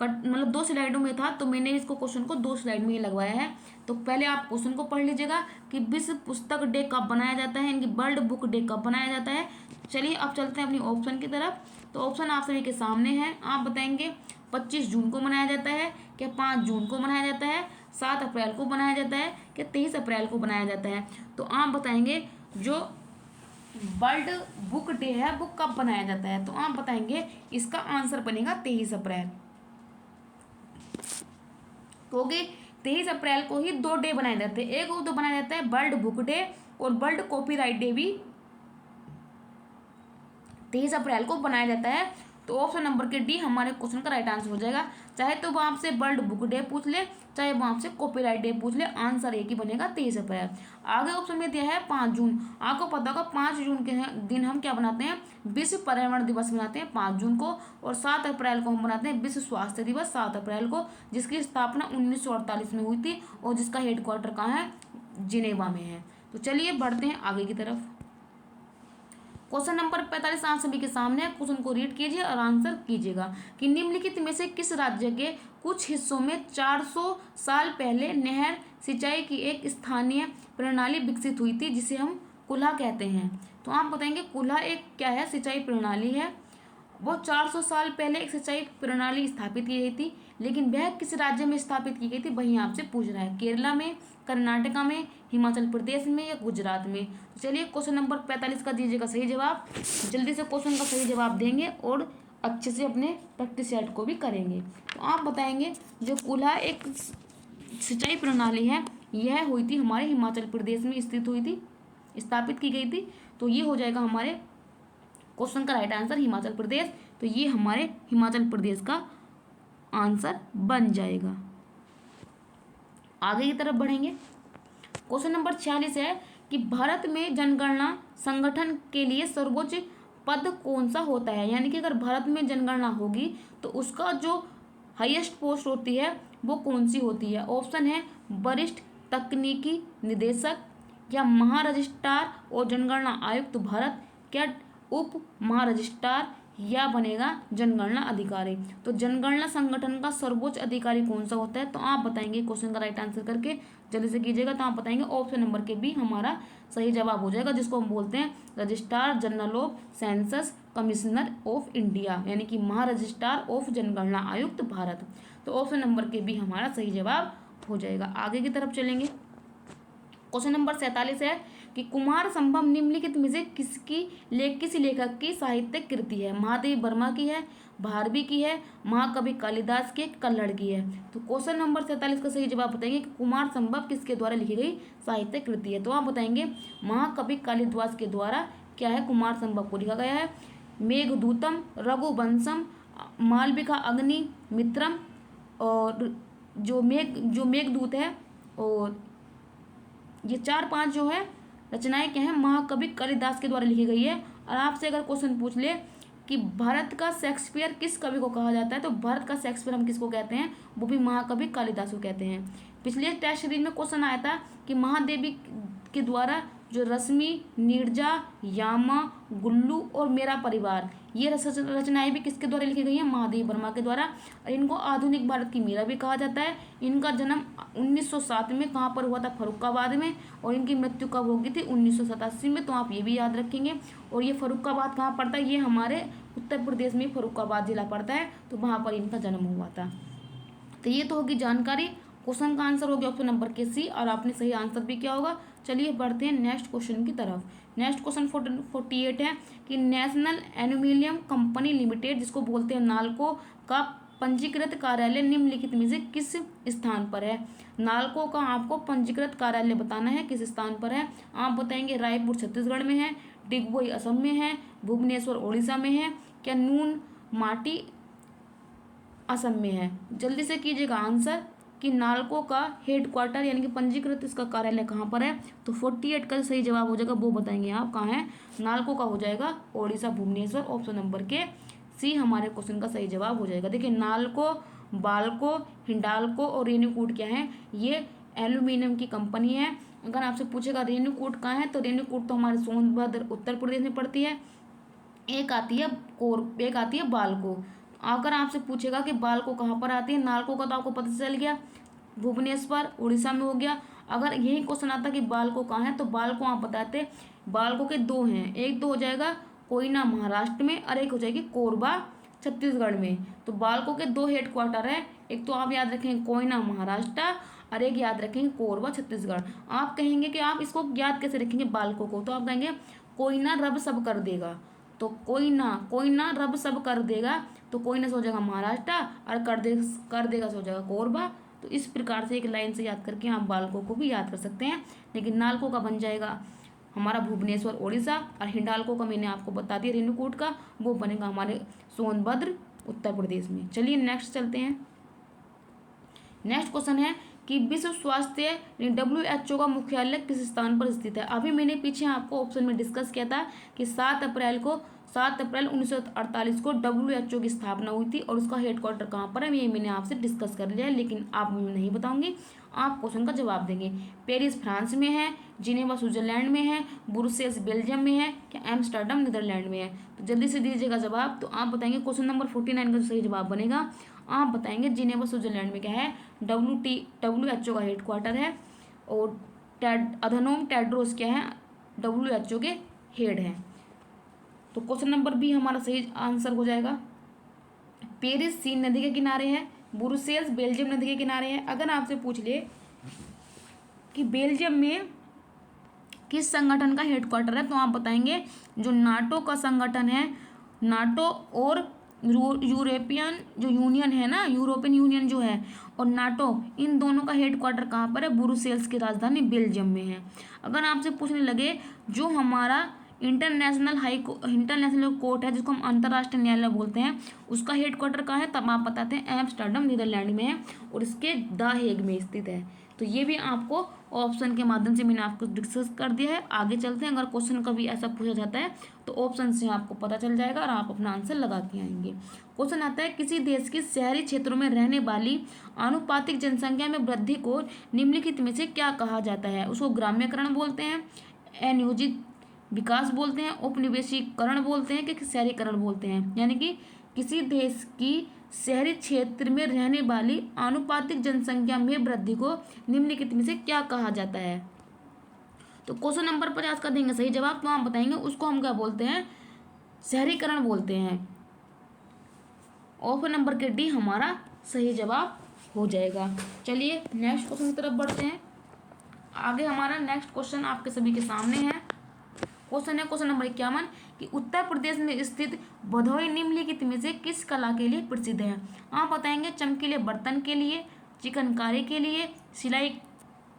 मतलब 2 स्लाइडों में था, तो मैंने इसको क्वेश्चन को 2 स्लाइड में ही लगवाया है। तो पहले आप क्वेश्चन को पढ़ लीजिएगा कि विश्व पुस्तक डे कब बनाया जाता है, इनकी वर्ल्ड बुक डे कब बनाया जाता है। चलिए अब चलते हैं अपनी ऑप्शन की तरफ। तो ऑप्शन आप सभी के सामने है, आप बताएंगे 25 जून को मनाया जाता है, क्या 5 जून को मनाया जाता है, 7 अप्रैल को मनाया जाता है, क्या 23 अप्रैल को मनाया जाता है। तो आप बताएंगे जो वर्ल्ड बुक डे है वो कब बनाया जाता है। तो आप बताएंगे इसका आंसर बनेगा 23 अप्रैल, क्योंकि 23 अप्रैल को ही 2 डे बनाए जाते हैं। एक तो बनाया जाता है वर्ल्ड बुक डे और वर्ल्ड कॉपीराइट डे भी 23 अप्रैल को बनाया जाता है। तो ऑप्शन नंबर के डी हमारे क्वेश्चन का राइट आंसर हो जाएगा। चाहे तो वो आपसे वर्ल्ड बुक डे पूछ ले चाहे वो आपसे कॉपीराइट डे पूछ ले, आंसर एक ही बनेगा 23 अप्रैल। आगे ऑप्शन में दिया है 5 जून। आपको पता होगा 5 जून के दिन हम क्या बनाते हैं, विश्व पर्यावरण दिवस मनाते हैं 5 जून को। और 7 अप्रैल को हम बनाते हैं विश्व स्वास्थ्य दिवस 7 अप्रैल को, जिसकी स्थापना 1948 में हुई थी और जिसका हेडक्वार्टर कहाँ है, जिनेवा में है। तो चलिए बढ़ते हैं आगे की तरफ। क्वेश्चन नंबर 45 आप सभी के सामने, क्वेश्चन को रीड कीजिए और आंसर कीजिएगा कि निम्नलिखित में से किस राज्य के कुछ हिस्सों में 400 साल पहले नहर सिंचाई की एक स्थानीय प्रणाली विकसित हुई थी जिसे हम कुल्हा कहते हैं। तो आप बताएंगे कुल्हा एक क्या है, सिंचाई प्रणाली है। वो 400 साल पहले एक सिंचाई प्रणाली स्थापित की गई थी, लेकिन वह किस राज्य में स्थापित की गई थी वही आपसे पूछ रहा है, केरला में, कर्नाटका में, हिमाचल प्रदेश में या गुजरात में। तो चलिए क्वेश्चन नंबर 45 का दीजिएगा सही जवाब। जल्दी से क्वेश्चन का सही जवाब देंगे और अच्छे से अपने प्रैक्टिस सेट को भी करेंगे। तो आप बताएंगे जो कुल्हा एक सिंचाई प्रणाली है यह हुई थी हमारे हिमाचल प्रदेश में स्थित हुई थी, स्थापित की गई थी। तो ये हो जाएगा हमारे क्वेश्चन का राइट आंसर हिमाचल प्रदेश। तो ये हमारे हिमाचल प्रदेश का आंसर बन जाएगा। आगे की तरफ बढ़ेंगे। क्वेश्चन नंबर 46 है कि भारत में जनगणना संगठन के लिए सर्वोच्च पद कौन सा होता है। यानी कि अगर भारत में जनगणना होगी तो उसका जो हाईएस्ट पोस्ट होती है वो कौन सी होती है। ऑप्शन है वरिष्ठ तकनीकी निदेशक, या महारजिस्ट्रार और जनगणना आयुक्त भारत, क्या उप महारजिस्ट्रार, या बनेगा जनगणना अधिकारी। तो जनगणना संगठन का सर्वोच्च अधिकारी कौन सा होता है। तो आप बताएंगे क्वेश्चन का राइट आंसर करके जल्दी से कीजिएगा। तो आप बताएंगे ऑप्शन नंबर के बी हमारा सही जवाब हो जाएगा, जिसको हम बोलते हैं registrar general of census commissioner of India, यानी कि महारजिस्ट्रार ऑफ जनगणना आयुक्त भारत। तो ऑप्शन नंबर के भी हमारा सही जवाब हो जाएगा। आगे की तरफ चलेंगे। क्वेश्चन नंबर 47 है कि कुमार संभव निम्नलिखित में से किसी लेखक की साहित्यिक कृति है। महादेवी वर्मा की है, भारवी की है, महाकवि कालिदास की, कल्हड़ की है। तो क्वेश्चन नंबर 47 का सही जवाब बताएंगे कि कुमार संभव किसके द्वारा लिखी गई साहित्यिक कृति है। तो आप बताएंगे महाकवि कालिदास के द्वारा क्या है, कुमार संभव को लिखा गया है। मेघदूतम, रघुवंशम, मालविका अग्नि मित्रम, और जो मेघदूत है, और ये 4-5 जो है रचनाएं क्या है, महाकवि कालिदास के द्वारा लिखी गई है। और आपसे अगर क्वेश्चन पूछ ले कि भारत का शेक्सपियर किस कवि को कहा जाता है, तो भारत का शेक्सपियर हम किसको कहते हैं, वो भी महाकवि कालिदास को कहते हैं। पिछले टेस्ट सीरीज में क्वेश्चन आया था कि महादेवी के द्वारा जो रश्मि, नीरजा, यामा, गुल्लू और मेरा परिवार, ये रचनाएं भी किसके द्वारा लिखी गई हैं, महादेवी वर्मा के द्वारा। और इनको आधुनिक भारत की मीरा भी कहा जाता है। इनका जन्म 1907 में कहाँ पर हुआ था, फर्रुखाबाद में, और इनकी मृत्यु कब होगी थी, 1987 में। तो आप ये भी याद रखेंगे। और ये फर्रुखाबाद कहाँ पड़ता है, ये हमारे उत्तर प्रदेश में फर्रुखाबाद जिला पड़ता है, तो वहाँ पर इनका जन्म हुआ था। तो ये तो होगी जानकारी। क्वेश्चन का आंसर हो गया ऑप्शन नंबर के सी, और आपने सही आंसर भी किया होगा। चलिए बढ़ते हैं नेक्स्ट क्वेश्चन की तरफ। नेक्स्ट क्वेश्चन 48 है कि नेशनल एल्यूमिनियम कंपनी लिमिटेड, जिसको बोलते हैं नाल्को, का पंजीकृत कार्यालय निम्नलिखित में से किस स्थान पर है। नाल्को का आपको पंजीकृत कार्यालय बताना है, किस स्थान पर है। आप बताएंगे रायपुर छत्तीसगढ़ में है, डिगबोई असम में है, भुवनेश्वर उड़ीसा में है, क्या नून माटी असम में है। जल्दी से कीजिएगा आंसर कि नाल्को का हेडक्वार्टर यानी कि पंजीकृत इसका कार्यालय कहाँ पर है। तो 48 का सही जवाब हो जाएगा, वो बताएंगे आप कहाँ है। नाल्को का हो जाएगा ओडिशा भुवनेश्वर, ऑप्शन नंबर के सी हमारे क्वेश्चन का सही जवाब हो जाएगा। देखिए नाल्को, बाल्को, हिंडाल्को और रेणुकूट क्या है, ये एल्यूमिनियम की कंपनी है। अगर आपसे पूछेगा रेणुकूट कहाँ है, तो रेणुकूट तो हमारे सोनभद्र उत्तर प्रदेश में पड़ती है। एक आती है बाल्को। अगर आपसे पूछेगा कि बाल्को कहाँ पर आती है, नाल्को का तो आपको पता चल गया, भुवनेश्वर उड़ीसा में हो गया। अगर यही क्वेश्चन आता कि बाल्को कहाँ है, तो बाल्को आप बताते बाल्को के 2 हैं, एक तो हो जाएगा कोयना महाराष्ट्र में, और एक हो जाएगी कोरबा छत्तीसगढ़ में। तो बाल्को के 2 हेडक्वार्टर है, एक तो आप याद रखेंगे कोयना महाराष्ट्र, और एक याद रखेंगे कोरबा छत्तीसगढ़। आप कहेंगे कि आप इसको याद कैसे रखेंगे बाल्को को, तो आप कहेंगे कोयना रब सब कर देगा, तो कोयना रब सब कर देगा, तो कोयना से हो जाएगा महाराष्ट्र, और कर देगा से हो जाएगा कोरबा। तो इस प्रकार से एक लाइन से याद करके आप बाल्को को भी याद कर सकते हैं। लेकिन नाल्को का बन जाएगा हमारा भुवनेश्वर उड़ीसा, और हिंडाल्को का मैंने आपको बता दिया रेणुकूट का, वो बनेगा हमारे सोनभद्र उत्तर प्रदेश में। चलिए नेक्स्ट चलते हैं। नेक्स्ट क्वेश्चन है कि विश्व स्वास्थ्य WHO का मुख्यालय किस स्थान पर स्थित है। अभी मैंने पीछे आपको ऑप्शन में डिस्कस किया था कि 7 अप्रैल 1948 को WHO की स्थापना हुई थी, और उसका हेडक्वार्टर कहाँ पर है, ये मैंने आपसे डिस्कस कर लिया है, लेकिन आप मैं नहीं बताऊंगी, आप क्वेश्चन का जवाब देंगे। पेरिस फ्रांस में है, जिनेवा स्विट्जरलैंड में है, ब्रुसेल्स बेल्जियम में है, क्या एम्स्टर्डम नीदरलैंड में है। तो जल्दी से दीजिएगा जवाब। तो आप बताएंगे क्वेश्चन नंबर 49 का जो सही जवाब बनेगा, आप बताएंगे जिनेवा स्विट्जरलैंड में क्या है, WHO का हेडक्वार्टर है, और अधनोम टेड्रोस क्या है, WHO के हेड हैं। तो क्वेश्चन नंबर बी हमारा सही आंसर हो जाएगा। पेरिस सीन नदी के किनारे है, ब्रुसेल्स बेल्जियम नदी के किनारे है। अगर आपसे पूछ ले कि बेल्जियम में किस संगठन का हेडक्वार्टर है, तो आप बताएंगे जो नाटो का संगठन है, नाटो और यूरोपियन जो यूनियन है ना, यूरोपियन यूनियन जो है, और नाटो, इन दोनों का हेडक्वार्टर कहाँ पर है, ब्रुसेल्स की राजधानी बेल्जियम में है। अगर आपसे पूछने लगे जो हमारा इंटरनेशनल कोर्ट है, जिसको हम अंतर्राष्ट्रीय न्यायालय बोलते हैं, उसका हेडक्वार्टर कहाँ है, तब आप बताते हैं एम्स्टर्डम नीदरलैंड में है, और इसके द हेग में स्थित है। तो ये भी आपको ऑप्शन के माध्यम से मैंने आपको डिस्कस कर दिया है। आगे चलते हैं। अगर क्वेश्चन कभी ऐसा पूछा जाता है तो ऑप्शन से आपको पता चल जाएगा, और आप अपना आंसर लगा के आएंगे। क्वेश्चन आता है किसी देश के शहरी क्षेत्रों में रहने वाली आनुपातिक जनसंख्या में वृद्धि को निम्नलिखित में से क्या कहा जाता है। उसको ग्राम्यकरण बोलते हैं, अनियोजित विकास बोलते हैं, उपनिवेशीकरण बोलते हैं, कि शहरीकरण बोलते हैं। यानी कि किसी देश की शहरी क्षेत्र में रहने वाली आनुपातिक जनसंख्या में वृद्धि को निम्नलिखित में से क्या कहा जाता है। तो क्वेश्चन नंबर 50 का देंगे सही जवाब। तो आप बताएंगे उसको हम क्या बोलते हैं, शहरीकरण बोलते हैं। ऑप्शन नंबर के डी हमारा सही जवाब हो जाएगा। चलिए नेक्स्ट क्वेश्चन की तरफ बढ़ते हैं। आगे हमारा नेक्स्ट क्वेश्चन आपके सभी के सामने है। क्वेश्चन है क्वेश्चन नंबर 51 कि उत्तर प्रदेश में स्थित भदोही निम्नलिखित में से किस कला के लिए प्रसिद्ध है। आप बताएंगे चमकीले बर्तन के लिए, चिकनकारी के लिए, सिलाई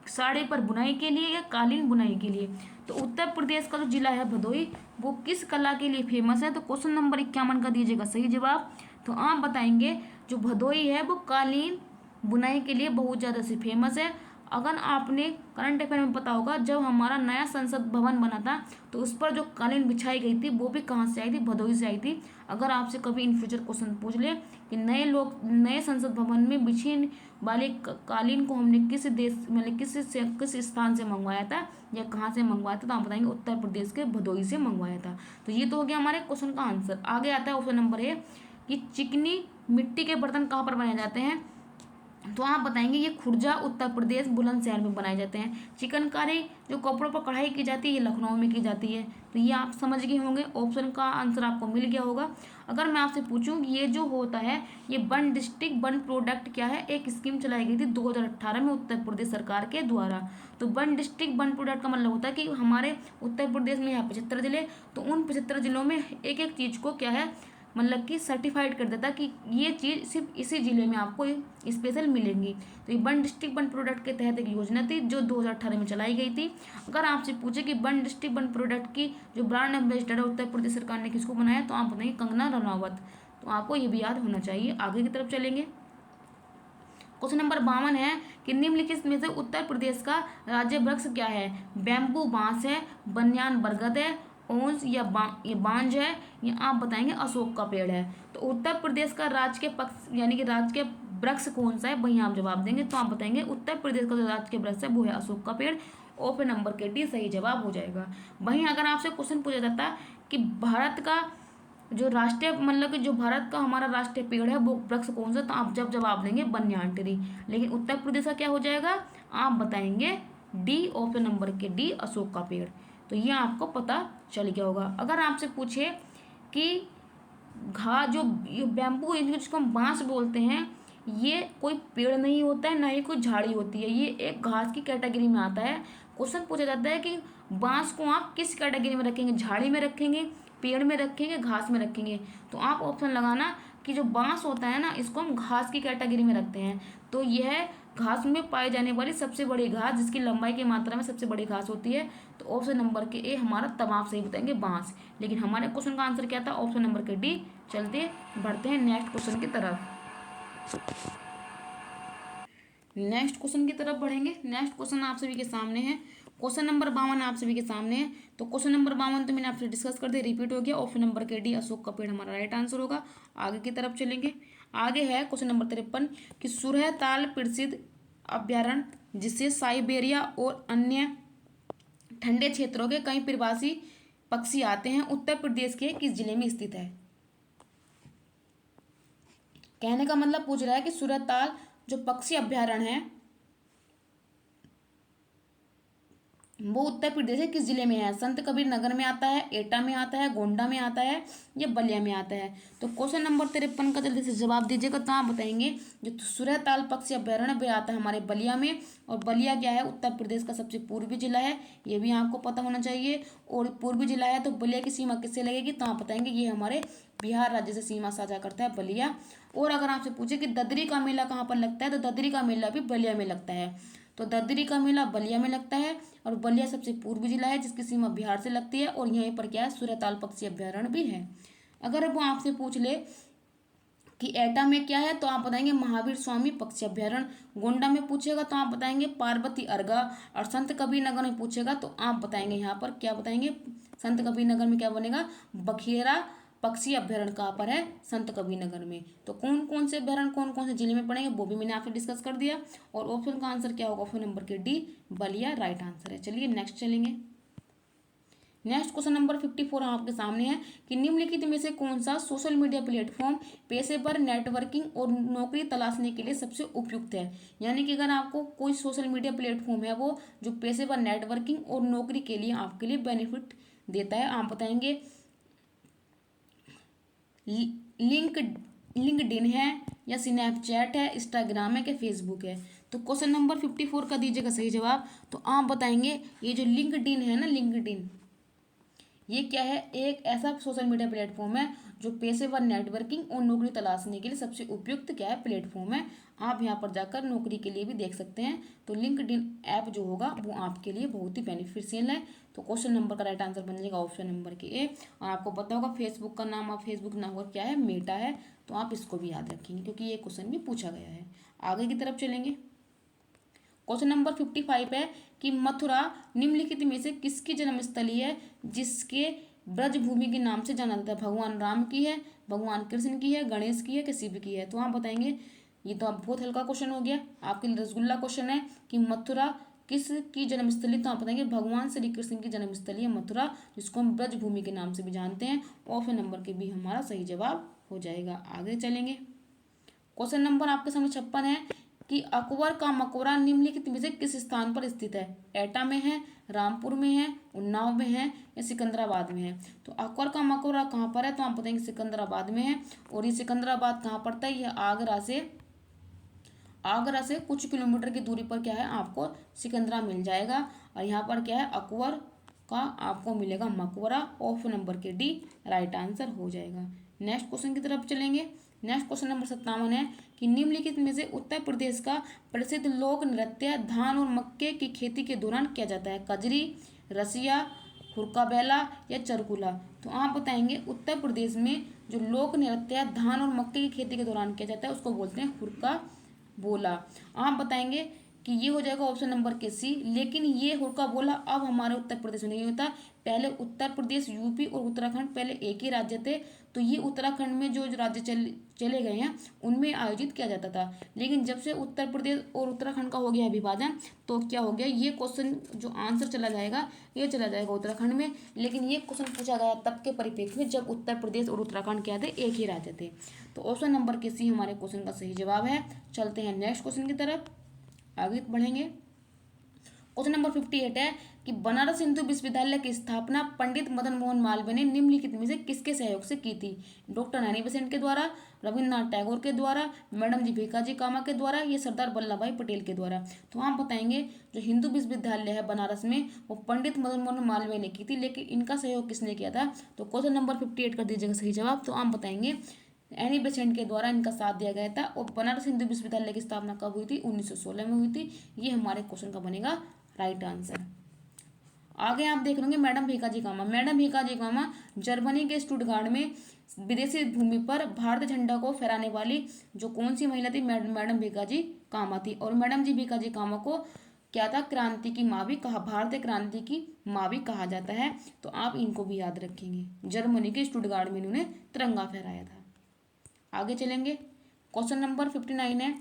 साड़ी पर बुनाई के लिए, या कालीन बुनाई के लिए। तो उत्तर प्रदेश का जो जिला है भदोही, वो किस कला के लिए फेमस है। तो क्वेश्चन नंबर 51 का दीजिएगा सही जवाब। तो आप बताएंगे जो भदोही है वो कालीन बुनाई के लिए बहुत ज़्यादा से फेमस है। अगर आपने करंट अफेयर में पता होगा, जब हमारा नया संसद भवन बना था तो उस पर जो कालीन बिछाई गई थी वो भी कहाँ से आई थी, भदोही से आई थी। अगर आपसे कभी इन फ्यूचर क्वेश्चन पूछ ले कि नए संसद भवन में बिछी वाली कालीन को हमने किस देश मतलब किस स्थान से मंगवाया था या कहाँ से मंगवाया था, तो आप बताएंगे उत्तर प्रदेश के भदोही से मंगवाया था। तो ये तो हो गया हमारे क्वेश्चन का आंसर। आगे आता है ऑप्शन नंबर ए कि चिकनी मिट्टी के बर्तन कहाँ पर बनाए जाते हैं। तो आप बताएंगे ये खुर्जा उत्तर प्रदेश बुलंदशहर में बनाए जाते हैं। चिकनकारी जो कपड़ों पर कढ़ाई की जाती है ये लखनऊ में की जाती है। तो ये आप समझ गए होंगे, ऑप्शन का आंसर आपको मिल गया होगा। अगर मैं आपसे पूछूं ये जो होता है ये वन डिस्ट्रिक्ट वन प्रोडक्ट क्या है, एक स्कीम चलाई गई थी 2018 में उत्तर प्रदेश सरकार के द्वारा। तो वन डिस्ट्रिक्ट वन प्रोडक्ट का मतलब होता है कि हमारे उत्तर प्रदेश में यहाँ 75 जिले, तो उन 75 जिलों में एक एक चीज़ को क्या है मतलब कि सर्टिफाइड कर देता कि ये चीज़ सिर्फ इसी ज़िले में आपको स्पेशल मिलेंगी। तो ये वन डिस्ट्रिक्ट वन प्रोडक्ट के तहत एक योजना थी जो 2018 में चलाई गई थी। अगर आपसे पूछे कि वन डिस्ट्रिक्ट वन प्रोडक्ट की जो ब्रांड एम्बेसडर है उत्तर प्रदेश सरकार ने किसको बनाया, तो आप बताएंगे कंगना रनावत। तो आपको ये भी याद होना चाहिए। आगे की तरफ चलेंगे। क्वेश्चन नंबर 52 है कि निम्नलिखित में से उत्तर प्रदेश का राज्य वृक्ष क्या है। बैम्बू बांस है, बनियान बरगद है, ओंस या ये बांज है, या आप बताएंगे अशोक का पेड़ है। तो उत्तर प्रदेश का राजकीय पक्ष यानी कि राजकीय वृक्ष कौन सा है, वही आप जवाब देंगे। तो आप बताएंगे उत्तर प्रदेश का जो राजकीय वृक्ष है वो है अशोक का पेड़। ऑप्शन नंबर के डी सही जवाब हो जाएगा। वहीं अगर आपसे क्वेश्चन पूछा जाता है कि भारत का जो राष्ट्रीय मतलब कि जो भारत का हमारा राष्ट्रीय पेड़ है वो वृक्ष कौन सा, तो आप जब जवाब देंगे बनियान ट्री। लेकिन उत्तर प्रदेश का क्या हो जाएगा, आप बताएंगे डी, ऑप्शन नंबर के डी अशोक का पेड़। तो ये आपको पता चल गया होगा। अगर आपसे पूछे कि जो ये बैम्बू जिसको हम बांस बोलते हैं, ये कोई पेड़ नहीं होता है ना ही कोई झाड़ी होती है, ये एक घास की कैटेगरी में आता है। क्वेश्चन पूछा जाता है कि बांस को आप किस कैटेगरी में रखेंगे, झाड़ी में रखेंगे, पेड़ में रखेंगे, घास में रखेंगे। तो आप ऑप्शन लगाना कि जो बांस होता है ना इसको हम घास की कैटेगरी में रखते हैं। तो यह घास में पाई जाने वाली सबसे बड़ी घास, जिसकी लंबाई की मात्रा में सबसे बड़ी घास होती है। तो ऑप्शन नंबर के ए हमारा तमाम सही बताएंगे बांस। लेकिन हमारे क्वेश्चन का आंसर क्या था, ऑप्शन नंबर के डी। चलते बढ़ते हैं नेक्स्ट क्वेश्चन की तरफ। नेक्स्ट क्वेश्चन की तरफ बढ़ेंगे। नेक्स्ट क्वेश्चन आप सभी के सामने है। क्वेश्चन नंबर 52 आप सभी के सामने है। तो क्वेश्चन नंबर 52 तो मैंने आपसे डिस्कस कर दिया, रिपीट हो गया। ऑप्शन नंबर के डी अशोक का पेड़ हमारा राइट आंसर होगा। आगे की तरफ चलेंगे। आगे है क्वेश्चन नंबर 53 कि सुरह ताल प्रसिद्ध अभ्यारण्य जिससे साइबेरिया और अन्य ठंडे क्षेत्रों के कई प्रवासी पक्षी आते हैं, उत्तर प्रदेश के किस जिले में स्थित है। कहने का मतलब पूछ रहा है कि सूरताल जो पक्षी अभ्यारण्य है वो उत्तर प्रदेश के किस जिले में है। संत कबीर नगर में आता है, एटा में आता है, गोंडा में आता है, या बलिया में आता है। तो क्वेश्चन नंबर 53 का जल्दी से जवाब दीजिएगा। तो आप बताएंगे जो सूरताल पक्षी अभ्यारण्य वह आता है हमारे बलिया में। और बलिया क्या है, उत्तर प्रदेश का सबसे पूर्वी जिला है, ये भी आपको पता होना चाहिए। और पूर्वी जिला है तो बलिया की सीमा किससे लगेगी, तो आप बताएंगे ये हमारे बिहार राज्य से सीमा साझा करता है बलिया। और अगर आपसे पूछे कि ददरी का मेला कहाँ पर लगता है, तो ददरी का मेला भी बलिया में लगता है। तो ददरी का मेला बलिया में लगता है। और बलिया सबसे पूर्वी जिला है जिसकी सीमा बिहार से लगती है। और यहीं पर क्या है, सूरताल पक्षी अभ्यारण्य भी है। अगर वो आपसे पूछ ले कि एटा में क्या है, तो आप बताएंगे महावीर स्वामी पक्षी अभ्यारण्य। गोंडा में पूछेगा तो आप बताएंगे पार्वती अर्गा। और संत कबीर नगर में पूछेगा तो आप बताएंगे यहाँ पर क्या बताएंगे, संत कबीर नगर में क्या बनेगा, बखेरा पक्षी अभ्यारण्य कहाँ पर है, संत कबीर नगर में। तो कौन कौन से अभ्यारण्य कौन कौन से जिले में पड़ेंगे वो भी मैंने आपसे डिस्कस कर दिया। और ऑप्शन का आंसर क्या होगा, ऑप्शन नंबर के डी बलिया राइट आंसर है। चलिए नेक्स्ट चलेंगे। नेक्स्ट क्वेश्चन नंबर 54 आपके सामने है कि निम्नलिखित में से कौन सा सोशल मीडिया प्लेटफॉर्म पेशेवर नेटवर्किंग और नौकरी तलाशने के लिए सबसे उपयुक्त है। यानी कि अगर आपको कोई सोशल मीडिया प्लेटफॉर्म है वो जो पेशेवर नेटवर्किंग और नौकरी के लिए आपके लिए बेनिफिट देता है, आप बताएंगे लिंक लिंक्डइन है या स्नैपचैट है, इंस्टाग्राम है कि फेसबुक है। तो क्वेश्चन नंबर 54 का दीजिएगा सही जवाब। तो आप बताएंगे ये जो लिंक्डइन है ना, लिंक्डइन ये क्या है, एक ऐसा सोशल मीडिया प्लेटफॉर्म है जो पेशेवर नेटवर्किंग और नौकरी तलाशने के लिए सबसे उपयुक्त क्या है, प्लेटफॉर्म है। आप यहाँ पर जाकर नौकरी के लिए भी देख सकते हैं। तो लिंक्डइन ऐप जो होगा वो आपके लिए बहुत ही बेनिफिशियल है। तो क्वेश्चन नंबर का राइट आंसर बन जाएगा ऑप्शन नंबर के ए। और आपको पता होगा फेसबुक का नाम, आप फेसबुक नाम का क्या है, मेटा है। तो आप इसको भी याद रखेंगे क्योंकि ये क्वेश्चन भी पूछा गया है। आगे की तरफ चलेंगे। क्वेश्चन नंबर 55 है कि मथुरा निम्नलिखित में से किसकी जन्मस्थली है जिसके ब्रजभूमि के नाम से जाना जाता है। भगवान राम की है, भगवान कृष्ण की है, गणेश की है कि शिव की है। तो आप बताएंगे। ये तो आप बहुत हल्का क्वेश्चन हो गया आपके लिए, रसगुल्ला क्वेश्चन है कि मथुरा किसकी जन्मस्थली। तो आप बताएंगे भगवान श्री कृष्ण की जन्मस्थली है मथुरा, जिसको हम ब्रजभूमि के नाम से भी जानते हैं। ऑप्शन नंबर के भी हमारा सही जवाब हो जाएगा। आगे चलेंगे। क्वेश्चन नंबर आपके सामने 56 है कि अकबर का मकबरा निम्नलिखित में से किस स्थान पर स्थित है। एटा में है, रामपुर में है, उन्नाव में है या सिकंदराबाद में है। तो अकबर का मकबरा कहाँ पर है, तो आप बताएंगे सिकंदराबाद में है। और ये सिकंदराबाद कहाँ पड़ता है, ये आगरा से कुछ किलोमीटर की दूरी पर क्या है, आपको सिकंदरा मिल जाएगा। और यहाँ पर क्या है, अकबर का आपको मिलेगा मकबरा। ऑप्शन नंबर के डी राइट आंसर हो जाएगा। नेक्स्ट क्वेश्चन की तरफ चलेंगे। नेक्स्ट क्वेश्चन नंबर 57 है कि निम्नलिखित में से उत्तर प्रदेश का प्रसिद्ध लोक नृत्य धान और मक्के की खेती के दौरान किया जाता है। कजरी, रसिया, हुरका बैला या चरकुला। तो आप बताएंगे उत्तर प्रदेश में जो लोक नृत्य धान और मक्के की खेती के दौरान किया जाता है उसको बोलते हैं हुरका बोला। आप बताएंगे कि ये हो जाएगा ऑप्शन नंबर के सी। लेकिन ये हुड़का बोला अब हमारे उत्तर प्रदेश में नहीं होता। पहले उत्तर प्रदेश, यूपी और उत्तराखंड पहले एक ही राज्य थे। तो ये उत्तराखंड में जो राज्य चले गए हैं उनमें आयोजित किया जाता था। लेकिन जब से उत्तर प्रदेश और उत्तराखंड का हो गया विभाजन, तो क्या हो गया, ये क्वेश्चन जो आंसर चला जाएगा ये चला जाएगा उत्तराखंड में। लेकिन ये क्वेश्चन पूछा गया तब के परिप्रेक्ष्य में जब उत्तर प्रदेश और उत्तराखंड क्या थे, एक ही राज्य थे। तो ऑप्शन नंबर के सी हमारे क्वेश्चन का सही जवाब है। चलते हैं नेक्स्ट क्वेश्चन की तरफ, आगे बढ़ेंगे। क्वेश्चन नंबर 58 है कि बनारस हिंदू विश्वविद्यालय की स्थापना पंडित मदन मोहन मालवीय ने निम्नलिखित में से किसके सहयोग से की थी। डॉक्टर नैनी बेसेंट के द्वारा, रविन्द्रनाथ टैगोर के द्वारा, मैडम जी भीकाजी कामा के द्वारा, ये सरदार वल्लभ भाई पटेल के द्वारा। तो आप बताएंगे जो हिंदू विश्वविद्यालय है बनारस में वो पंडित मदन मोहन मालवीय ने की थी। लेकिन इनका सहयोग किसने किया था। तो क्वेश्चन नंबर 58 कर दीजिएगा सही जवाब। तो आप बताएंगे एनी बेसेंट के द्वारा इनका साथ दिया गया था। और बनारस हिंदू विश्वविद्यालय की स्थापना कब हुई थी, 1916 में हुई थी। ये हमारे क्वेश्चन का बनेगा राइट आंसर। आगे आप देख लेंगे मैडम भीकाजी कामा। मैडम भीकाजी कामा जर्मनी के स्टुटगार्ट में विदेशी भूमि पर भारतीय झंडा को फहराने वाली जो कौन सी महिला थी, मैडम भीकाजी कामा थी। और मैडम जी भीकाजी कामा को क्या था, क्रांति की माँ भी कहा, भारतीय क्रांति की माँ भी कहा जाता है। तो आप इनको भी याद रखेंगे। जर्मनी के स्टुटगार्ट में इन्होंने तिरंगा फहराया था। आगे चलेंगे। क्वेश्चन नंबर 59 है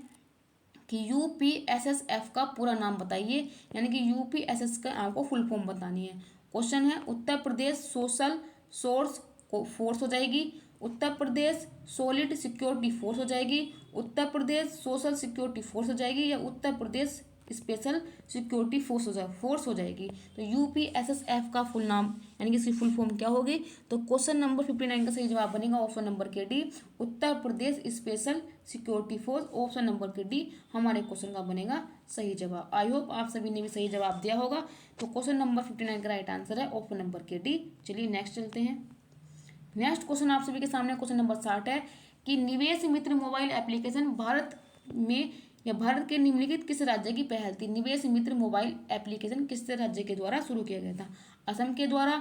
कि यूपीएसएसएफ का पूरा नाम बताइए। यानी कि यूपीएसएस का आपको फुल फॉर्म बतानी है। क्वेश्चन है Uttar Pradesh social source force हो जाएगी, Uttar Pradesh solid security force हो जाएगी, Uttar Pradesh social security force हो जाएगी, या उत्तर प्रदेश स्पेशल सिक्योरिटी फोर्स हो जाएगी। तो यूपीएसएसएफ का फुल नाम यानी कि इसकी फुल फॉर्म क्या होगी। तो क्वेश्चन नंबर 59 का सही जवाब बनेगा ऑप्शन नंबर के D, Uttar Pradesh special security force. Option number के डी हमारे क्वेश्चन का बनेगा सही जवाब। आई होप आप सभी ने भी सही जवाब दिया होगा। तो क्वेश्चन नंबर 59 का राइट आंसर है ऑप्शन नंबर के डी। चलिए नेक्स्ट चलते हैं। नेक्स्ट क्वेश्चन आप सभी के सामने क्वेश्चन नंबर 60 है कि निवेश मित्र मोबाइल एप्लीकेशन भारत में या भारत के निम्नलिखित किस राज्य की पहल थी। निवेश मित्र मोबाइल एप्लीकेशन किस राज्य के द्वारा शुरू किया गया था। असम के द्वारा,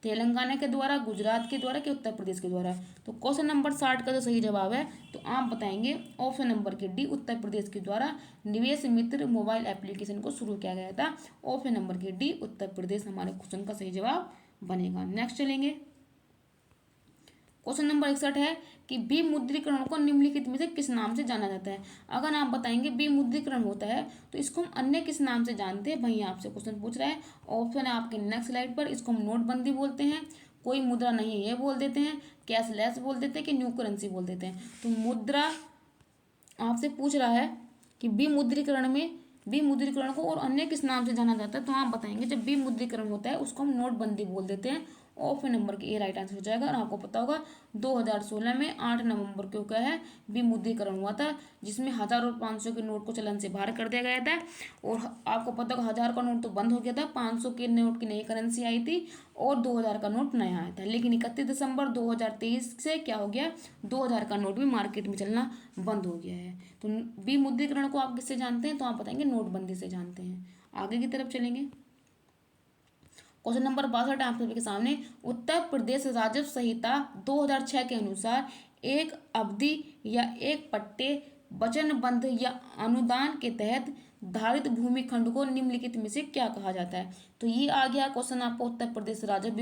तेलंगाना के द्वारा, गुजरात के द्वारा कि उत्तर प्रदेश के द्वारा। तो क्वेश्चन नंबर 60 का जो सही जवाब है तो आप बताएंगे ऑप्शन नंबर के डी, उत्तर प्रदेश के द्वारा निवेश मित्र मोबाइल एप्लीकेशन को शुरू किया गया था। ऑप्शन नंबर के डी, उत्तर प्रदेश हमारे क्वेश्चन का सही जवाब बनेगा। नेक्स्ट चलेंगे। क्वेश्चन नंबर 61 है कि विमुद्रीकरण को निम्नलिखित में से किस नाम से जाना जाता है। अगर आप बताएंगे विमुद्रीकरण होता है तो इसको हम अन्य किस नाम से जानते हैं, वहीं आपसे क्वेश्चन पूछ रहा है। ऑप्शन है आपके नेक्स्ट स्लाइड पर। इसको हम नोटबंदी बोलते हैं, कोई मुद्रा नहीं है ये बोल देते हैं, कैशलेस बोल देते हैं कि न्यू करेंसी बोल देते हैं। तो मुद्रा आपसे पूछ रहा है कि विमुद्रीकरण को और अन्य किस नाम से जाना जाता है। तो आप बताएंगे जब विमुद्रीकरण होता है उसको हम नोटबंदी बोल देते हैं। ऑप्शन नंबर के ए राइट आंसर हो जाएगा। और आपको पता होगा 2016 में 8 नवंबर को क्या है विमुद्रीकरण हुआ था, जिसमें 1000 और 500 के नोट को चलन से बाहर कर दिया गया था। और आपको पता होगा 1000 का नोट तो बंद हो गया था, 500 के नोट की नई करेंसी आई थी और 2000 का नोट नया आया था। लेकिन 31 दिसंबर 2023 से क्या हो गया, 2000 का नोट भी मार्केट में चलना बंद हो गया है। तो विमुद्रीकरण को आप किससे जानते हैं, तो आप बताएंगे नोटबंदी से जानते हैं। आगे की तरफ चलेंगे। क्वेश्चन नंबर 62 आप सभी के सामने, उत्तर प्रदेश राजस्व संहिता 2006 के अनुसार एक अवधि या एक पट्टे वचनबंध या अनुदान के तहत धारित भूमि खंड को निम्नलिखित में से क्या कहा जाता है। तो ये आ गया क्वेश्चन आपको उत्तर प्रदेश राजस्व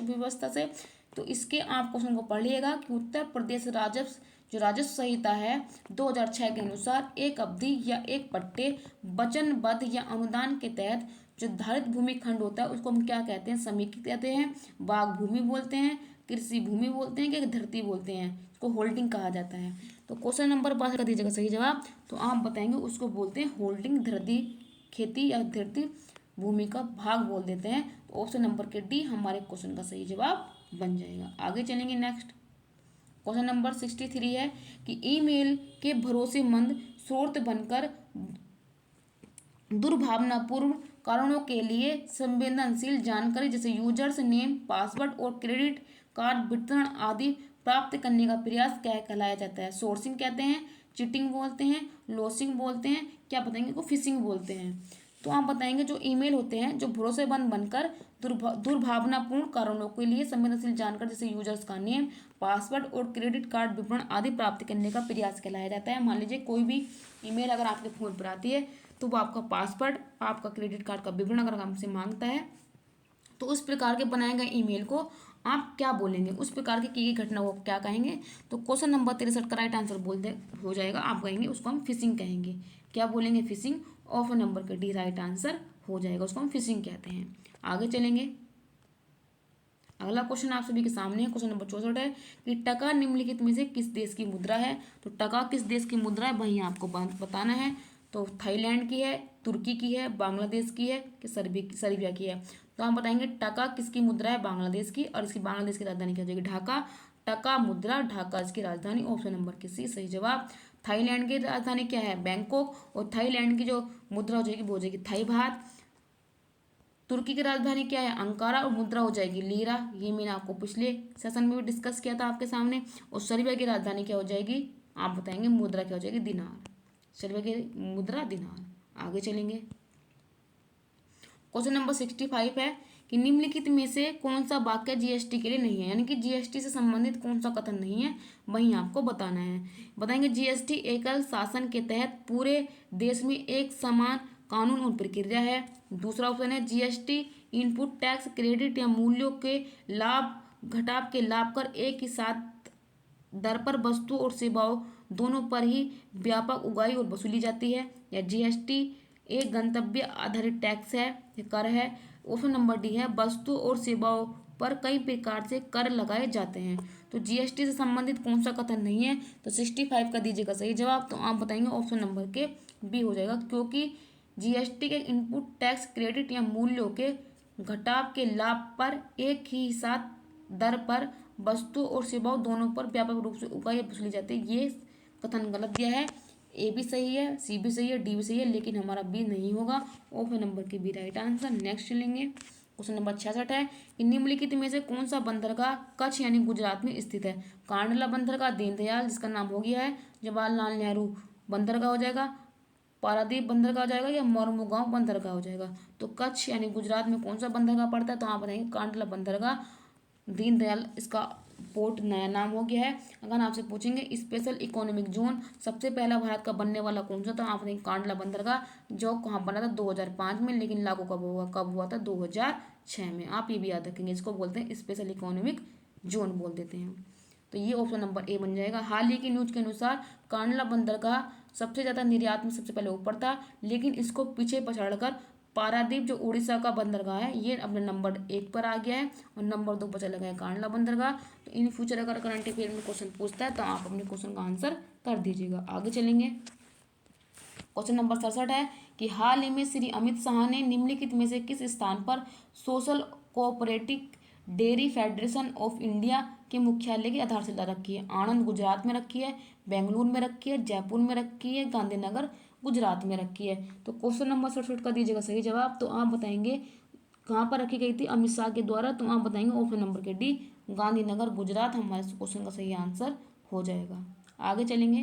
व्यवस्था से। तो इसके आप क्वेश्चन को पढ़ लिएगा कि उत्तर प्रदेश राजस्व संहिता है 2006 के अनुसार एक अवधि या एक पट्टे वचनबद्ध या अनुदान के तहत जो धारित भूमि खंड होता है उसको हम क्या कहते हैं, समीकृत कहते हैं, बाग भूमि बोलते हैं, कृषि भूमि बोलते हैं, कि धरती बोलते हैं, उसको होल्डिंग कहा जाता है। तो क्वेश्चन नंबर 62 का दीजिएगा सही जवाब। तो आप बताएंगे उसको बोलते हैं होल्डिंग, धरती खेती या धरती भूमि का भाग बोल देते हैं। तो ऑप्शन नंबर के डी हमारे क्वेश्चन का सही जवाब बन जाएगा। आगे चलेंगे। नेक्स्ट क्वेश्चन नंबर 63 है कि ईमेल के भरोसेमंद स्रोत बनकर दुर्भावनापूर्ण कारणों के लिए संवेदनशील जानकारी जैसे यूजर्स नेम, पासवर्ड और क्रेडिट कार्ड वितरण आदि प्राप्त करने का प्रयास क्या कहलाया जाता है। सोर्सिंग कहते हैं, चीटिंग बोलते हैं, लोसिंग बोलते हैं, क्या बताएंगे को फिशिंग बोलते हैं। तो आप बताएंगे जो ईमेल होते हैं जो भरोसेमंद बनकर दुर्भावनापूर्ण कारणों के लिए संवेदनशील जानकारी जैसे यूजर्स का नेम, पासवर्ड और क्रेडिट कार्ड विवरण आदि प्राप्त करने का प्रयास कहलाया जाता है। मान लीजिए कोई भी ईमेल अगर आपके फोन पर आती है तो वो आपका पासवर्ड, आपका क्रेडिट कार्ड का विवरण अगर हमसे मांगता है तो उस प्रकार के बनाए गए ईमेल को आप क्या बोलेंगे, उस प्रकार की गई घटना को क्या कहेंगे। तो क्वेश्चन नंबर 63 का राइट आंसर बोलते हो जाएगा, आप कहेंगे उसको हम फिशिंग कहेंगे। क्या बोलेंगे, फिशिंग। ऑप्शन नंबर का डी राइट आंसर हो जाएगा, उसको हम फिशिंग कहते हैं। आगे चलेंगे। अगला क्वेश्चन आप सभी के सामने है, क्वेश्चन नंबर 64 है कि टका निम्नलिखित में से किस देश की मुद्रा है। तो टका किस देश की मुद्रा है वही आपको बताना है। तो थाईलैंड की है, तुर्की की है, बांग्लादेश की है कि सर्बिया की है। तो हम बताएंगे टका किसकी मुद्रा है, बांग्लादेश की, और इसकी बांग्लादेश की राजधानी क्या हो जाएगी, ढाका। टका मुद्रा ढाका इसकी राजधानी, ऑप्शन नंबर की सी सही जवाब। थाईलैंड की राजधानी क्या है, बैंकॉक, और थाईलैंड की जो मुद्रा हो जाएगी वो हो जाएगी थाई बात। तुर्की की राजधानी क्या है, अंकारा, और मुद्रा हो जाएगी लीरा। ये मैंने आपको पिछले सेशन में भी डिस्कस किया था आपके सामने। और सर्बिया की राजधानी क्या हो जाएगी, आप बताएंगे मुद्रा क्या हो जाएगी, दिनार। सर्बिया की मुद्रा दिनार। आगे चलेंगे। क्वेश्चन नंबर 65 है कि निम्नलिखित में से कौन सा वाक्य जीएसटी के लिए नहीं है, यानी कि जीएसटी से संबंधित कौन सा कथन नहीं है वही आपको बताना है। बताएंगे जीएसटी एकल शासन के तहत पूरे देश में एक समान कानून और प्रक्रिया है। दूसरा ऑप्शन है जीएसटी इनपुट टैक्स क्रेडिट या मूल्यों के लाभ घटाव के लाभ कर एक ही साथ दर पर वस्तु और सेवाओं दोनों पर ही व्यापक उगाही और वसूली जाती है। या जीएसटी एक गंतव्य आधारित टैक्स है, कर है। ऑप्शन नंबर डी है वस्तु और सेवाओं पर कई प्रकार से कर लगाए जाते हैं। तो जीएसटी से संबंधित कौन सा कथन नहीं है, तो 65 का दीजिएगा सही जवाब। तो आप बताएंगे ऑप्शन नंबर के बी हो जाएगा, क्योंकि जीएसटी के इनपुट टैक्स क्रेडिट या मूल्यों के घटाव के लाभ पर एक ही साथ दर पर वस्तु और सेवाओं दोनों पर व्यापक रूप से उगाही वसूली जाती है। ये कथन गलत दिया है। ए भी सही है, सी भी सही है, डी भी सही है, लेकिन हमारा बी नहीं होगा। ऑप्शन नंबर के बी राइट आंसर। नेक्स्ट चलेंगे। क्वेश्चन नंबर 66 है कि निम्नलिखित में से कौन सा बंदरगाह कच्छ यानी गुजरात में स्थित है। कांडला बंदरगाह दीनदयाल जिसका नाम हो गया है जवाहरलाल नेहरू बंदरगाह हो जाएगा, पारादीप बंदरगाह हो जाएगा, या मोरमुगांव बंदरगाह हो जाएगा। तो कच्छ यानी गुजरात में कौन सा बंदरगाह पड़ता है, तो आप बताएंगे कांडला बंदरगाह, दीनदयाल इसका पोर्ट नया नाम हो गया है। अगर आपसे पूछेंगे स्पेशल इकोनॉमिक जोन सबसे पहला भारत का बनने वाला कौन सा, तो आप बताएंगे कांडला बंदरगाह, जो कहाँ बना था 2005 में, लेकिन लागू कब हुआ था 2006 में। आप ये भी याद रखेंगे, इसको बोलते हैं स्पेशल इकोनॉमिक जोन बोल देते हैं। तो ये ऑप्शन नंबर ए बन जाएगा। हाल ही की न्यूज के अनुसार कांडला बंदरगाह सबसे ज़्यादा निर्यात में सबसे पहले ऊपर था, लेकिन इसको पीछे पछाड़कर पारादीप जो उड़ीसा का बंदरगाह है ये अपने नंबर 1 पर आ गया है, और नंबर 2 पर चला गया है कांडला बंदरगाह। तो इन फ्यूचर अगर करंट अफेयर में क्वेश्चन पूछता है तो आप अपने क्वेश्चन का आंसर कर दीजिएगा। आगे चलेंगे। क्वेश्चन नंबर 67 है कि हाल ही में श्री अमित शाह ने निम्नलिखित में से किस स्थान पर social cooperative dairy federation of India के मुख्यालय की आधारशिला रखी है? आणंद गुजरात में रखी है, बेंगलुरु में रखी है, जयपुर में रखी है, गांधीनगर गुजरात में रखी है। तो क्वेश्चन नंबर 67 का दीजिएगा सही जवाब। तो आप बताएंगे कहाँ पर रखी गई थी अमित शाह के द्वारा? तो आप बताएंगे ऑप्शन नंबर के डी, गांधीनगर गुजरात हमारे क्वेश्चन का सही आंसर हो जाएगा। आगे चलेंगे।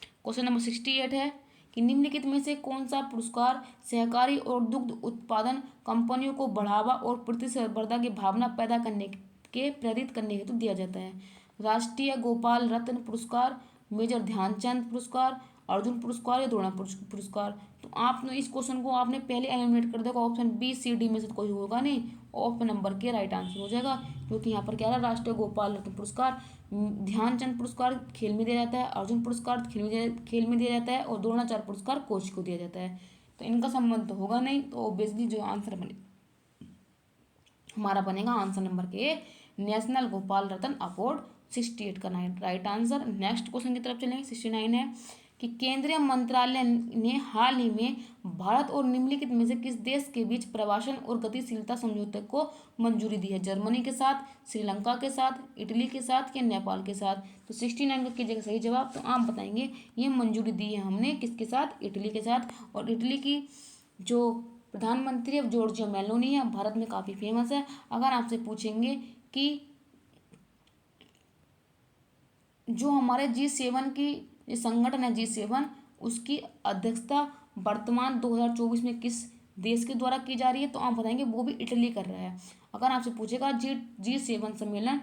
क्वेश्चन नंबर 68 है कि निम्नलिखित में से कौन सा पुरस्कार सहकारी और दुग्ध उत्पादन कंपनियों को बढ़ावा और प्रतिस्पर्धा की भावना पैदा करने के प्रेरित करने हेतु दिया जाता है? राष्ट्रीय गोपाल रत्न पुरस्कार, मेजर ध्यानचंद पुरस्कार, अर्जुन पुरस्कार या द्रोण पुरस्कार? तो आपने इस क्वेश्चन को आपने पहले एलिमिनेट कर देगा, ऑप्शन बी सी डी में से कोई होगा नहीं, ऑप्शन नंबर के राइट आंसर हो जाएगा। क्योंकि यहाँ पर क्या है, राष्ट्रीय गोपाल रत्न पुरस्कार, ध्यानचंद पुरस्कार खेल में दिया जाता है, अर्जुन पुरस्कार खेल में दिया जाता है और द्रोणाचार्य पुरस्कार कोच को दिया जाता है। तो इनका संबंध तो होगा नहीं, तो ऑब्वियसली जो आंसर बने हमारा बनेगा आंसर नंबर के, नेशनल गोपाल रत्न अवार्ड 68 का राइट आंसर। नेक्स्ट क्वेश्चन की तरफ चलेंगे। 69 है कि केंद्रीय मंत्रालय ने हाल ही में भारत और निम्नलिखित में से किस देश के बीच प्रवासन और गतिशीलता समझौते को मंजूरी दी है? जर्मनी के साथ, श्रीलंका के साथ, इटली के साथ या नेपाल के साथ? तो 69 का कीजिएगा सही जवाब। तो आप बताएंगे ये मंजूरी दी है हमने किसके साथ? इटली के साथ। और इटली की जो प्रधानमंत्री है जॉर्जिया मेलोनी है, भारत में काफ़ी फेमस है। अगर आपसे पूछेंगे कि जो हमारे G7 की ये संगठन है G7, उसकी अध्यक्षता वर्तमान 2024 में किस देश के द्वारा की जा रही है? तो आप बताएंगे वो भी इटली कर रहा है। अगर आपसे पूछेगा G7 सम्मेलन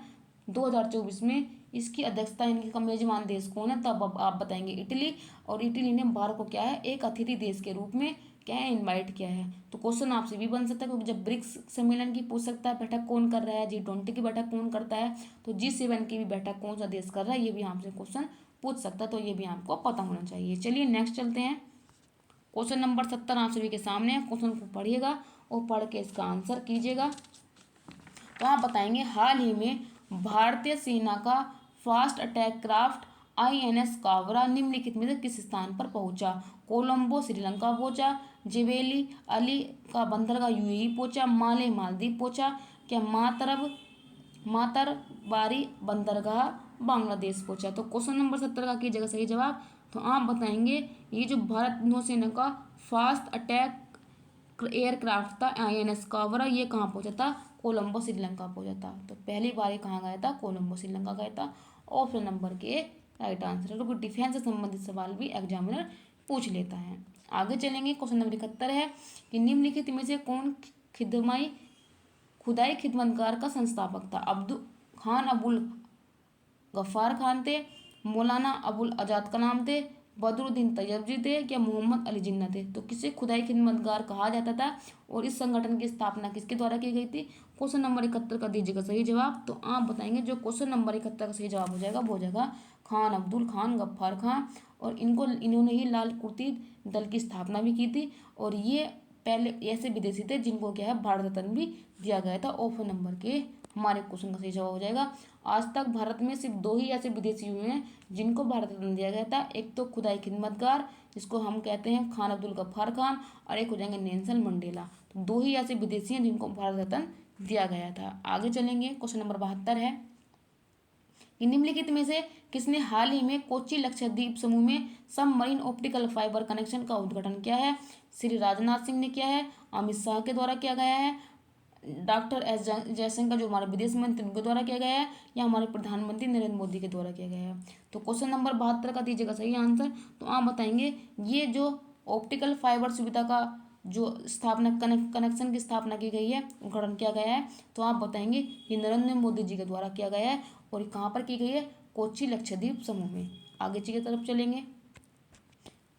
2024 में इसकी अध्यक्षता इनकी का मेजबान देश कौन है, तब आप बताएंगे इटली। और इटली ने भारत को क्या है, एक अतिथि देश के रूप में क्या है, इनवाइट किया है। तो क्वेश्चन आपसे भी बन सकता है, क्योंकि जब ब्रिक्स सम्मेलन की पूछ सकता है बैठक कौन कर रहा है, G20 की बैठक कौन करता है, तो G7 की भी बैठक कौन सा देश कर रहा है, ये भी आपसे क्वेश्चन पूछ सकता है। तो ये भी आपको पता होना चाहिए। चलिए नेक्स्ट चलते हैं। क्वेश्चन नंबर 70 आप सभी के सामने है। क्वेश्चन को पढ़िएगा और पढ़ के इसका आंसर कीजिएगा। तो आप बताएंगे हाल ही में भारतीय सेना का फास्ट अटैक क्राफ्ट INS कावरा निम्नलिखित में से किस स्थान पर पहुंचा? कोलंबो श्रीलंका पहुंचा, जिबेली अली का बंदरगाह UAE पहुंचा, माले मालदीव पहुंचा, क्या मातरबारी बंदरगाह बांग्लादेश पहुंचा? तो क्वेश्चन नंबर 70 का कीजिएगा सही जवाब। तो आप बताएंगे ये जो भारत नौसेना का फास्ट अटैक एयरक्राफ्ट था INS कावरा, ये कहाँ पहुंचा था? कोलंबो श्रीलंका पहुंचा था। तो पहली बार ये कहाँ गया था? कोलंबो श्रीलंका गया था। ऑप्शन नंबर के राइट आंसर है। क्योंकि डिफेंस से संबंधित सवाल भी एग्जामिनर पूछ लेता है। आगे चलेंगे। क्वेश्चन नंबर 71 है कि निम्नलिखित में से कौन खुदाई खिदमतगार का संस्थापक था? अब्दुल खान अबुल गफ्फार खान थे, मौलाना अबुल आज़ाद कलाम थे, बदरुद्दीन तैयबजी थे, क्या मोहम्मद अली जिन्ना थे? तो किसे खुदाई खिदमतगार कहा जाता था और इस संगठन की स्थापना किसके द्वारा की गई थी? क्वेश्चन नंबर 71 का दीजिएगा सही जवाब। तो आप बताएंगे जो क्वेश्चन नंबर 71 का सही जवाब हो जाएगा वो हो जाएगा खान अब्दुल खान गफ्फार खान। और इन्होंने ही लाल कुर्ती दल की स्थापना भी की थी। और ये पहले ऐसे विदेशी थे जिनको क्या है भारत रत्न भी दिया गया था। ऑप्शन नंबर के हमारे क्वेश्चन का सही जवाब हो जाएगा। आज तक भारत में सिर्फ 2 ही ऐसे विदेशी हुए हैं जिनको भारत रत्न दिया गया था। एक तो खुदाई खिदमतगार जिसको हम कहते हैं खान अब्दुल गफ्फार खान, और एक हो जाएंगे नेल्सन मंडेला। तो 2 ही ऐसे विदेशी हैं जिनको भारत रत्न दिया गया था। आगे चलेंगे। क्वेश्चन नंबर 72 है कि निम्नलिखित में से किसने हाल ही में कोच्चि लक्षद्वीप समूह में सबमरीन ऑप्टिकल फाइबर कनेक्शन का उद्घाटन किया है? श्री राजनाथ सिंह ने किया है, अमित शाह के द्वारा किया गया है, डॉक्टर एस जयशंकर जो हमारे विदेश मंत्री उनके द्वारा किया गया है, या हमारे प्रधानमंत्री नरेंद्र मोदी के द्वारा किया गया है? तो क्वेश्चन नंबर 72 का दीजिएगा सही आंसर। तो आप बताएंगे ये जो ऑप्टिकल फाइबर सुविधा का जो स्थापना कनेक्शन की स्थापना की गई है, उद्घाटन किया गया है, तो आप बताएंगे ये नरेंद्र मोदी जी के द्वारा किया गया है। और ये कहाँ पर की गई है? कोच्चि लक्षद्वीप समूह में। आगे की तरफ चलेंगे।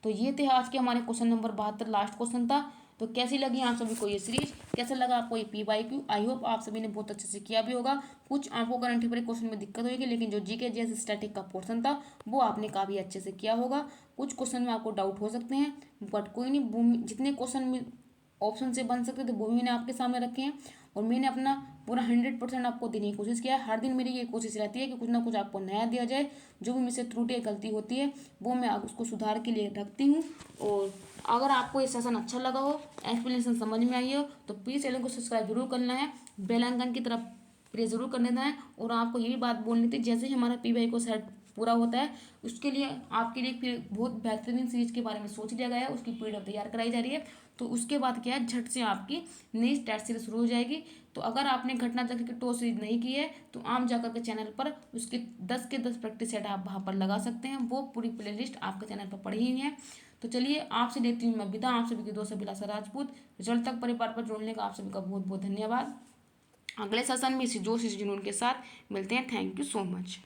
तो ये थे आज के हमारे क्वेश्चन नंबर 72, लास्ट क्वेश्चन था। तो कैसी लगी आप सभी को ये सीरीज, कैसा लगा आपको ये PYQ? आई होप आप सभी ने बहुत अच्छे से किया भी होगा। कुछ आपको करंट अफेयर क्वेश्चन में दिक्कत होगी, लेकिन जो GK GS स्टैटिक का पोर्शन था वो आपने काफ़ी अच्छे से किया होगा। कुछ क्वेश्चन में आपको डाउट हो सकते हैं, बट कोई नहीं, जितने क्वेश्चन में ऑप्शन से बन सकते थे वो मैंने आपके सामने रखे हैं। और मैंने अपना पूरा 100% आपको देने की कोशिश किया है। हर दिन मेरी ये कोशिश रहती है कि कुछ ना कुछ आपको नया दिया जाए। जो भी मुझसे त्रुटि या गलती होती है वो मैं उसको सुधार के लिए रखती हूँ। और अगर आपको ये सेशन अच्छा लगा हो, एक्सप्लेनेशन समझ में आई हो, तो प्लीज़ चैनल को सब्सक्राइब जरूर करना है, बेल आइकन की तरफ प्रेस जरूर कर देना है। और आपको ये भी बात बोलनी थी, जैसे ही हमारा PBI को सेट पूरा होता है उसके लिए आपके लिए फिर बहुत बेहतरीन सीरीज के बारे में सोच लिया गया है, उसकी PDF तैयार कराई जा रही है। तो उसके बाद क्या है, झट से आपकी नई टेस्ट सीरीज शुरू हो जाएगी। तो अगर आपने घटना चक्र की टो सीरीज नहीं की है तो आम जाकर के चैनल पर उसके 10 के 10 प्रैक्टिस सेट आप वहाँ पर लगा सकते हैं। वो पूरी प्लेलिस्ट आपके चैनल पर पड़ी हुई है। तो चलिए आपसे लेती हूँ मैं विदा, आप सभी की दोस्त अभिलाषा राजपूत। रिजल्ट तक परिवार पर जोड़ने का आप सभी का बहुत बहुत धन्यवाद। अगले सेशन में इसी जोश इसी जुनून के साथ मिलते हैं। Thank you so much.